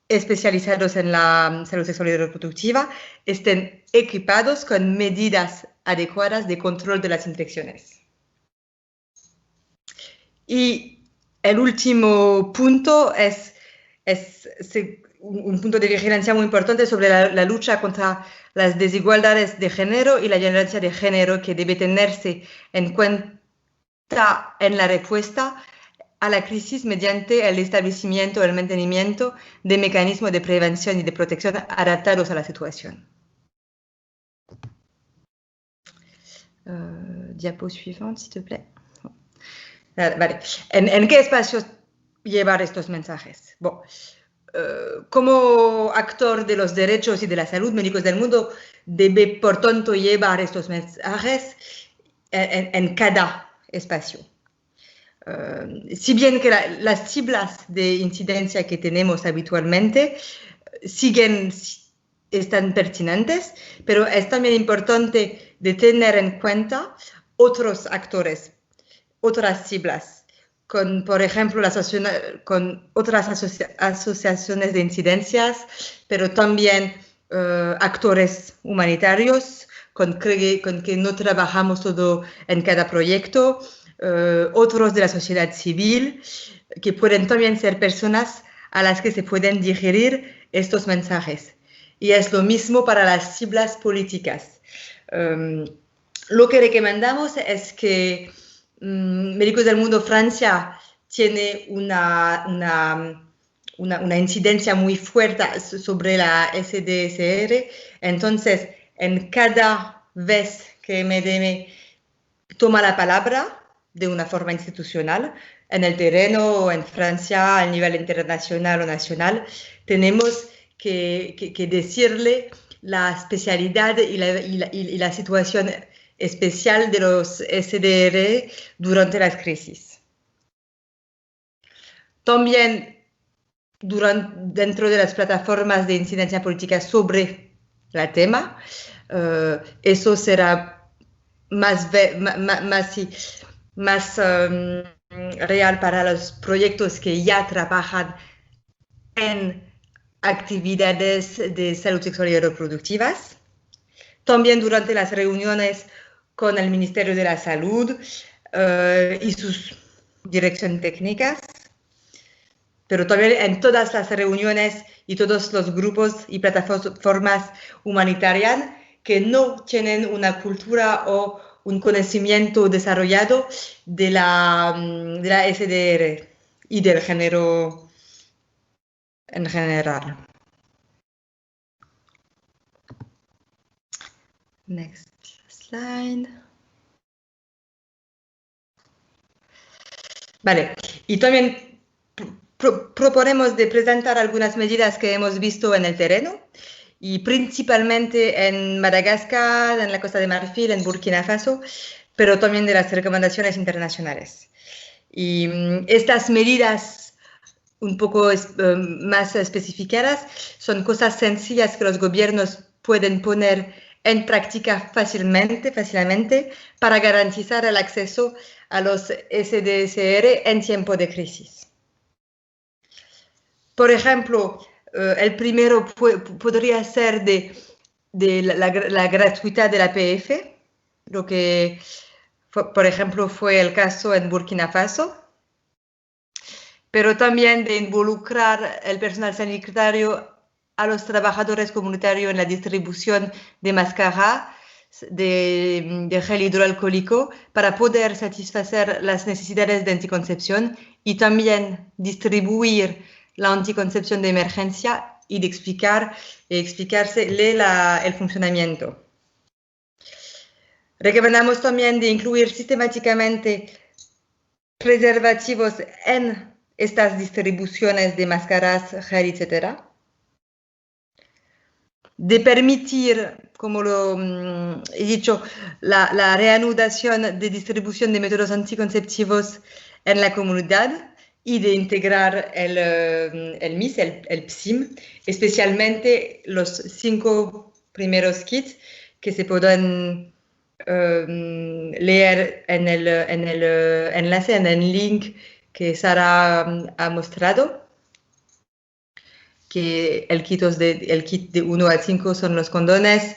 especializados en la salud sexual y reproductiva estén equipados con medidas adecuadas de control de las infecciones. Y el último punto es un punto de vigilancia muy importante sobre la lucha contra las desigualdades de género y la violencia de género, que debe tenerse en cuenta en la respuesta a la crisis mediante el establecimiento o el mantenimiento de mecanismos de prevención y de protección adaptados a la situación. Diapo suivante, s'il te plaît. Vale. ¿En qué espacios llevar estos mensajes? Bueno, como actor de los derechos y de la salud, Médicos del Mundo debe, por tanto, llevar estos mensajes en cada espacio. Si bien que las cifras de incidencia que tenemos habitualmente están pertinentes, pero es también importante de tener en cuenta otros actores, otras cifras, por ejemplo, con otras asociaciones de incidencias, pero también actores humanitarios con que no trabajamos todo en cada proyecto, otros de la sociedad civil, que pueden también ser personas a las que se pueden dirigir estos mensajes. Y es lo mismo para las siglas políticas. Lo que recomendamos es que Médicos del Mundo Francia tiene una incidencia muy fuerte sobre la SDSR. Entonces, en cada vez que MDM toma la palabra de una forma institucional, en el terreno, en Francia, a nivel internacional o nacional, tenemos que decirle la especialidad y la situación especial de los SDR durante las crisis. También dentro de las plataformas de incidencia política sobre el tema, eso será más real para los proyectos que ya trabajan en actividades de salud sexual y reproductivas. También durante las reuniones con el Ministerio de la Salud y sus direcciones técnicas, pero también en todas las reuniones y todos los grupos y plataformas humanitarias que no tienen una cultura o un conocimiento desarrollado de la SDR y del género en general. Next slide. Vale, y también proponemos de presentar algunas medidas que hemos visto en el terreno y principalmente en Madagascar, en la Costa de Marfil, en Burkina Faso, pero también de las recomendaciones internacionales. Y estas medidas un poco más especificadas son cosas sencillas que los gobiernos pueden poner en práctica fácilmente para garantizar el acceso a los SDSR en tiempo de crisis. Por ejemplo, el primero podría ser de la gratuidad de la PF, lo que, por ejemplo, fue el caso en Burkina Faso, pero también de involucrar el personal sanitario a los trabajadores comunitarios en la distribución de máscaras, de gel hidroalcohólico, para poder satisfacer las necesidades de anticoncepción y también distribuir la anticoncepción de emergencia y de explicársele el funcionamiento. Recomendamos también de incluir sistemáticamente preservativos en estas distribuciones de máscaras, gel, etc. De permitir, como lo he dicho, la reanudación de distribución de métodos anticonceptivos en la comunidad y de integrar el MIS, el PSIM, especialmente los 5 primeros kits que se pueden leer en el enlace, en el link que Sara ha mostrado, que el kit de 1 a 5 son los condones,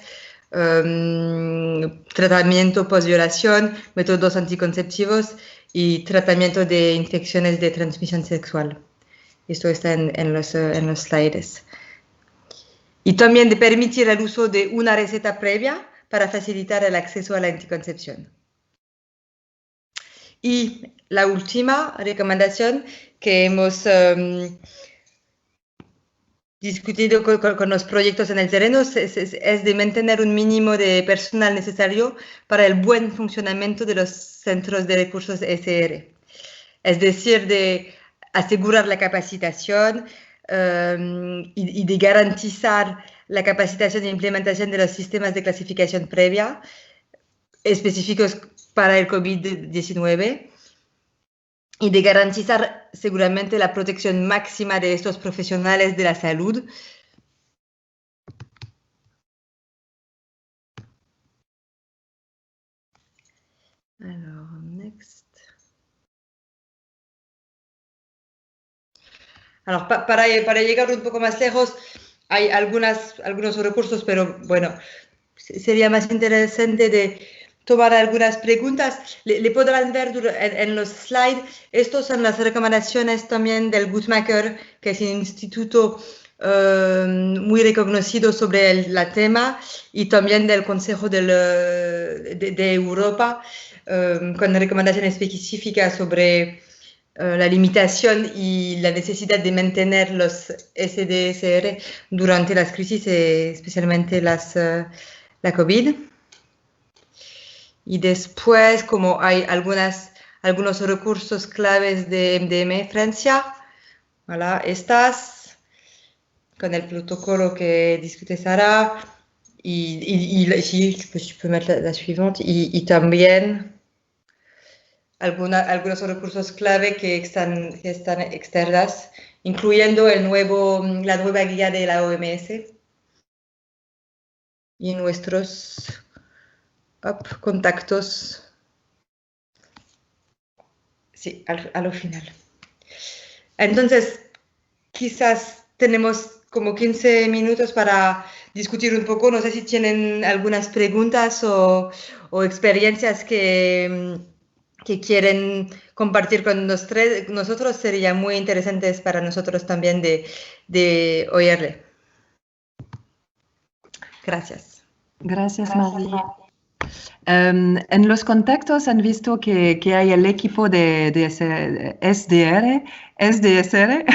tratamiento post-violación, métodos anticonceptivos y tratamiento de infecciones de transmisión sexual. Esto está en los slides. Y también de permitir el uso de una receta previa para facilitar el acceso a la anticoncepción. Y la última recomendación que hemos discutido con los proyectos en el terreno es de mantener un mínimo de personal necesario para el buen funcionamiento de los centros de recursos SR. Es decir, de asegurar la capacitación y de garantizar la capacitación e implementación de los sistemas de clasificación previa específicos para el COVID-19 y de garantizar seguramente la protección máxima de estos profesionales de la salud. Para llegar un poco más lejos, hay algunos recursos, pero bueno, sería más interesante de tomar algunas preguntas. Le podrán ver en los slides. Estos son las recomendaciones también del Guttmacher, que es un instituto muy reconocido sobre el tema, y también del Consejo de Europa, con recomendaciones específicas sobre la limitación y la necesidad de mantener los SDSR durante las crisis, especialmente la COVID. Y después, como hay algunos recursos claves de MDM Francia, voilà, estas, con el protocolo que discute Sara, Sí, pues je peux mettre la suivante. Y también algunos recursos clave que están externas, incluyendo la nueva guía de la OMS y nuestros contactos. Sí, a lo final. Entonces, quizás tenemos como 15 minutos para discutir un poco. No sé si tienen algunas preguntas o experiencias que quieren compartir con nosotros. Sería muy interesante para nosotros también de oírle. Gracias. Gracias, María. En los contactos han visto que hay el equipo de SDSR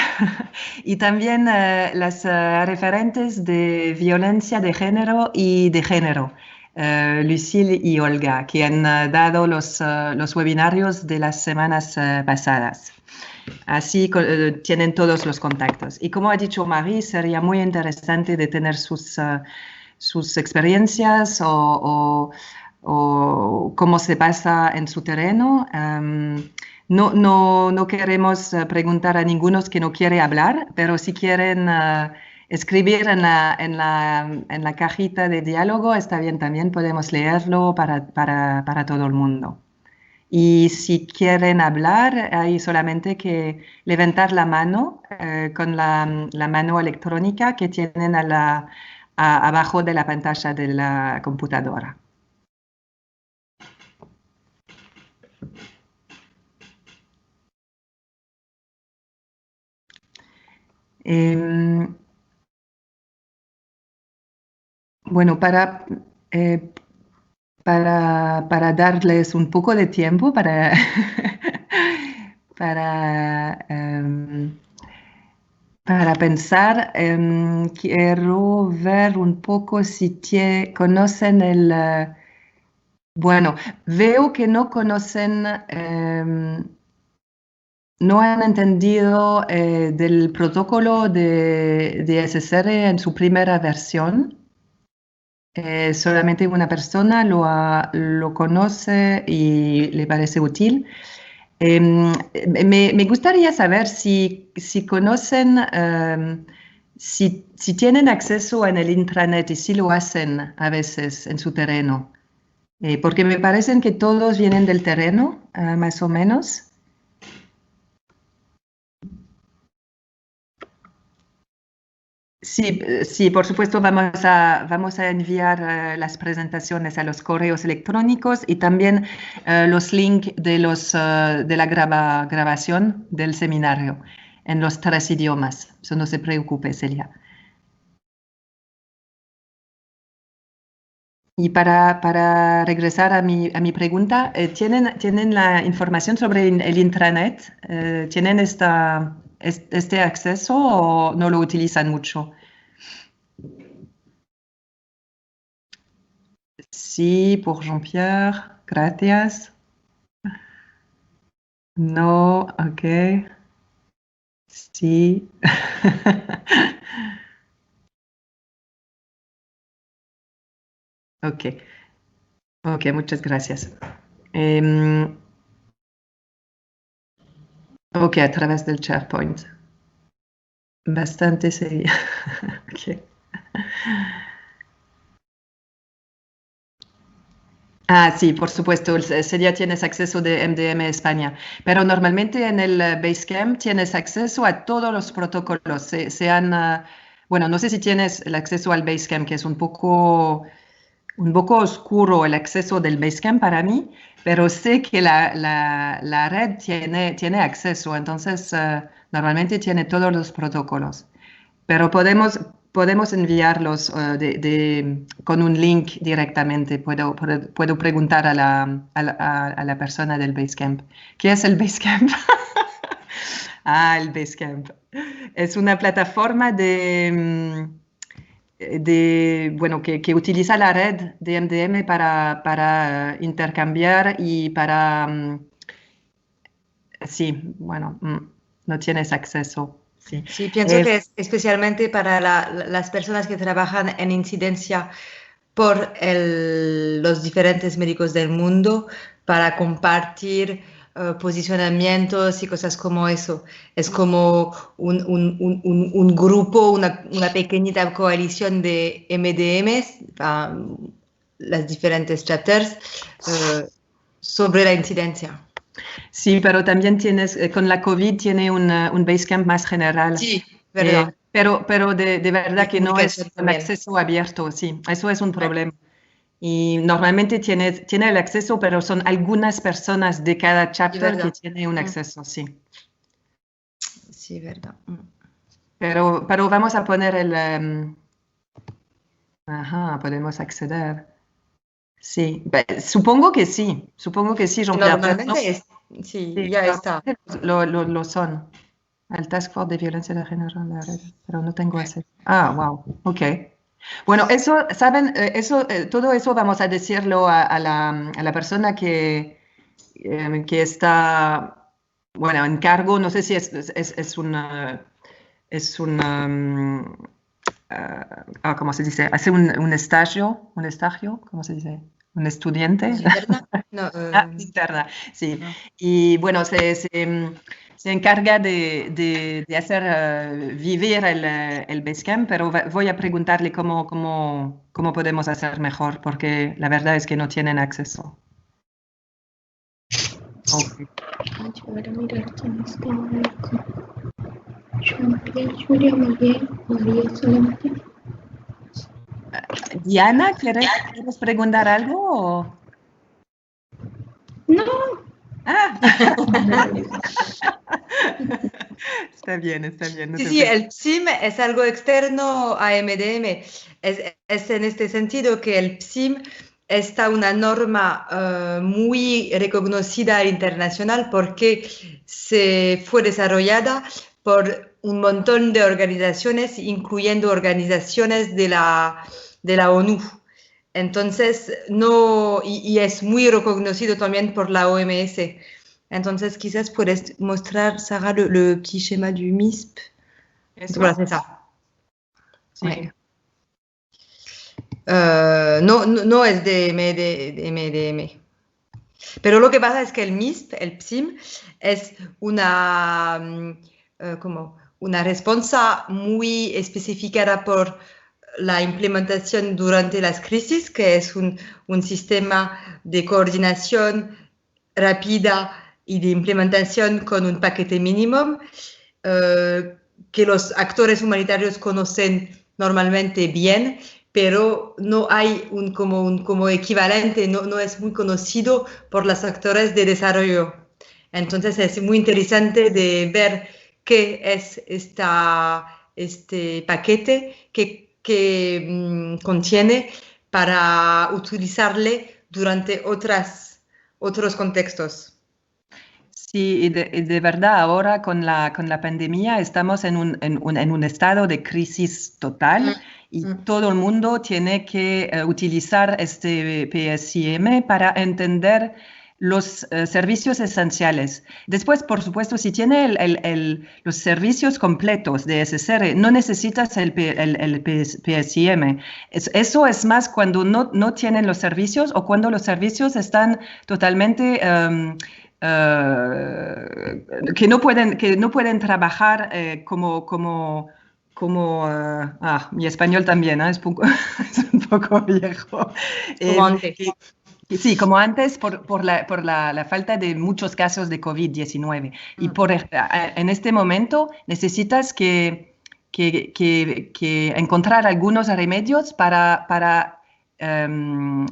y también las referentes de violencia de género y de género, Lucille y Olga, que han dado los webinarios de las semanas pasadas. Así tienen todos los contactos. Y como ha dicho Marie, sería muy interesante de tener sus experiencias o cómo se pasa en su terreno. No queremos preguntar a ninguno que no quiere hablar, pero si quieren escribir en la cajita de diálogo, está bien, también podemos leerlo para todo el mundo. Y si quieren hablar, hay solamente que levantar la mano con la mano electrónica que tienen abajo de la pantalla de la computadora. Bueno, para darles un poco de tiempo para, para pensar, quiero ver un poco si conocen bueno, veo que no conocen, no han entendido del protocolo de SSR en su primera versión. Solamente una persona lo conoce y le parece útil. Me gustaría saber si conocen, si tienen acceso en el intranet y si lo hacen a veces en su terreno. Porque me parecen que todos vienen del terreno, más o menos. Sí, por supuesto, vamos a enviar las presentaciones a los correos electrónicos y también los links de la grabación del seminario en los 3 idiomas. Eso no se preocupe, Celia. Y para regresar a mi pregunta, ¿tienen la información sobre el intranet? ¿Tienen este acceso o no lo utilizan mucho? Sí, por Jean-Pierre, gracias. No, ok. Sí. Ok, ok, muchas gracias. Ok, a través del SharePoint. Bastante sería. Ok. Ah, sí, por supuesto, ya tienes acceso de MDM España, pero normalmente en el Basecamp tienes acceso a todos los protocolos, bueno, no sé si tienes el acceso al Basecamp, que es un poco oscuro el acceso del Basecamp para mí, pero sé que la red tiene acceso, entonces normalmente tiene todos los protocolos. Pero podemos enviarlos con un link directamente. Puedo preguntar a la persona del Basecamp. ¿Qué es el Basecamp? El Basecamp. Es una plataforma bueno, que utiliza la red de MDM para intercambiar y sí, bueno, no tienes acceso. Sí, Sí, pienso que es especialmente para las personas que trabajan en incidencia por los diferentes médicos del mundo para compartir posicionamientos y cosas como eso. Es como un grupo, una pequeñita coalición de MDMs, las diferentes chapters, sobre la incidencia. Sí, pero también tienes, con la COVID tiene un Basecamp más general. Sí, verdad. Pero de verdad Y que no es comunicación un también. acceso abierto, sí, eso es un problema. Y normalmente tiene el acceso, pero son algunas personas de cada chapter que tienen un acceso, sí. Sí, verdad. Pero vamos a poner ajá, podemos acceder. Sí, supongo que sí, Jean-Pierre. Normalmente sí, Sí, ya está. lo son. El Task Force de Violencia de Género en la red, pero no tengo acceso. Ah, wow, ok. Bueno, eso, ¿saben? Todo eso vamos a decirlo a la persona que está, bueno, en cargo, no sé si es ¿cómo se dice? Hace un estallo, ¿cómo se dice? Un estudiante. ¿Interna? No, Interna, sí. no. Y bueno, se encarga de hacer vivir el Basecamp, pero voy a preguntarle cómo podemos hacer mejor, porque la verdad es que no tienen acceso. Okay. Para mirar quién está acá. Jean-Pierre, Julia, Miguel, María solamente. Diana, ¿quieres preguntar algo? No. Ah. Está bien. No Sí, el PSIM es algo externo a MDM. Es en este sentido que el PSIM está una norma muy reconocida internacional porque se fue desarrollada por un montón de organizaciones, incluyendo organizaciones de la ONU. Entonces, y es muy reconocido también por la OMS. Entonces, quizás puedes mostrar, Sara, le petit schéma du MISP. ¿Eso? Voilà, c'est ça. Sí. Ouais. No es de MDM. Pero lo que pasa es que el MISP, el PSIM, es como una respuesta muy especificada por la implementación durante las crisis, que es un sistema de coordinación rápida y de implementación con un paquete mínimo que los actores humanitarios conocen normalmente bien, pero no hay como equivalente, no es muy conocido por los actores de desarrollo. Entonces es muy interesante de ver qué es este paquete que contiene para utilizarle durante otros contextos. Sí, y de verdad ahora con la pandemia estamos en un estado de crisis total y todo el mundo tiene que utilizar este PSIM para entender los servicios esenciales. Después, por supuesto, si tiene los servicios completos de SSR, no necesitas el PSIM. Eso es más cuando no tienen los servicios o cuando los servicios están totalmente... que no pueden trabajar mi español también, es un poco viejo. Como antes. Sí, como antes por la falta de muchos casos de COVID-19. Y en este momento necesitas que encontrar algunos remedios para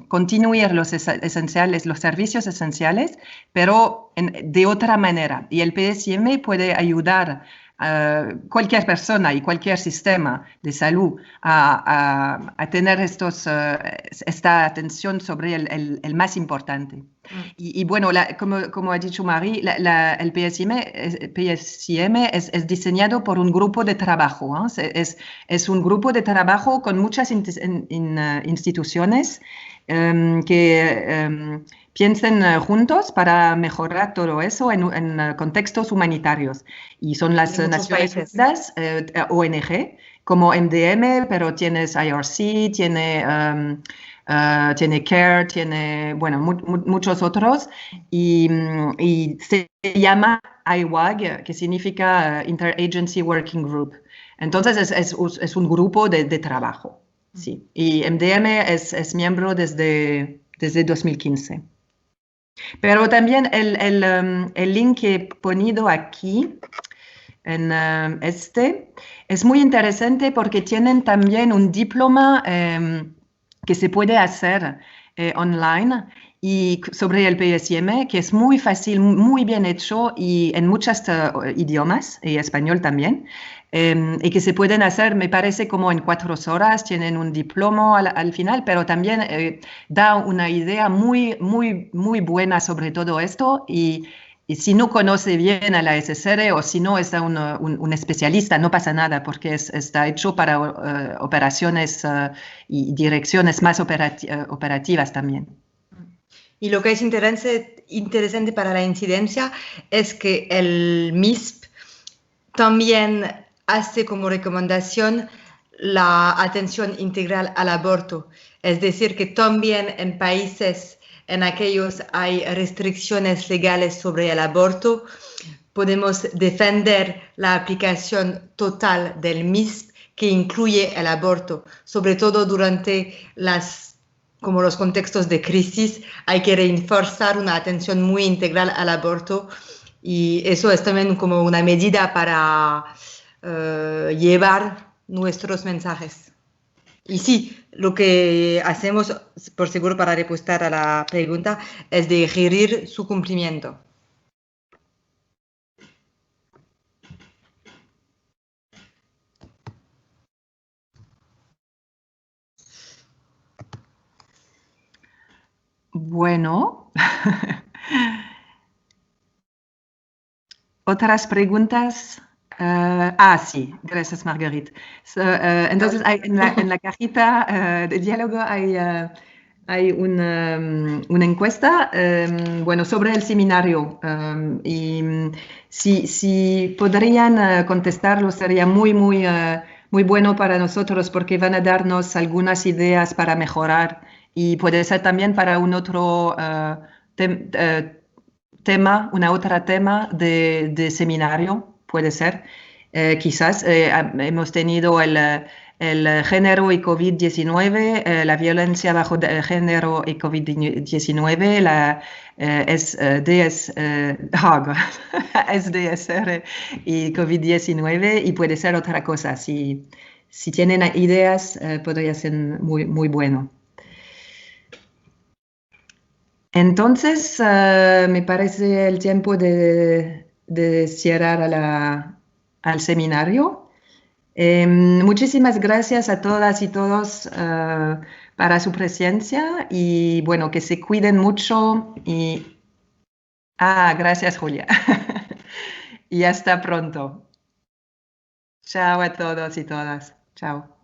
continuar los esenciales, los servicios esenciales, pero de otra manera. Y el PSIM puede ayudar a cualquier persona y cualquier sistema de salud a tener esta atención sobre el más importante. Y bueno, como ha dicho Marie, el PSIM es diseñado por un grupo de trabajo, ¿no? Es un grupo de trabajo con muchas instituciones que piensen juntos para mejorar todo eso en contextos humanitarios. Y son las Naciones Unidas, ONG, como MDM, pero tienes IRC, tiene tiene CARE, tiene, bueno, muchos otros, y se llama IWAG, que significa Interagency Working Group. Entonces es un grupo de trabajo, sí. Y MDM es miembro desde 2015. Pero también el link que he ponido aquí, en es muy interesante porque tienen también un diploma que se puede hacer online y sobre el PSM, que es muy fácil, muy bien hecho y en muchos idiomas, y español también, y que se pueden hacer, me parece, como en 4 horas, tienen un diploma al final, pero también da una idea muy, muy, muy buena sobre todo esto y si no conoce bien a la SSR o si no es un especialista, no pasa nada porque está hecho para operaciones y direcciones más operativas también. Y lo que es interesante para la incidencia es que el MISP también hace como recomendación la atención integral al aborto. Es decir, que también en países en aquellos hay restricciones legales sobre el aborto, podemos defender la aplicación total del MISP que incluye el aborto, sobre todo durante como los contextos de crisis, hay que reforzar una atención muy integral al aborto y eso es también como una medida para llevar nuestros mensajes. Y sí, lo que hacemos, por seguro para responder a la pregunta, es de gerir su cumplimiento. Bueno, otras preguntas. Sí, gracias Marguerite. Entonces en la cajita de diálogo hay una encuesta bueno, sobre el seminario y si podrían contestarlo sería muy, muy, muy bueno para nosotros porque van a darnos algunas ideas para mejorar y puede ser también para un otro tema, una otra tema de seminario, puede ser. Quizás hemos tenido el género y COVID-19, la violencia bajo género y COVID-19, la SDSR y COVID-19 y puede ser otra cosa. Si tienen ideas, podría ser muy, muy bueno. Entonces, me parece el tiempo de cerrar al seminario. Muchísimas gracias a todas y todos para su presencia y bueno, que se cuiden mucho y gracias Julia. Y hasta pronto. Chao a todos y todas. Chao.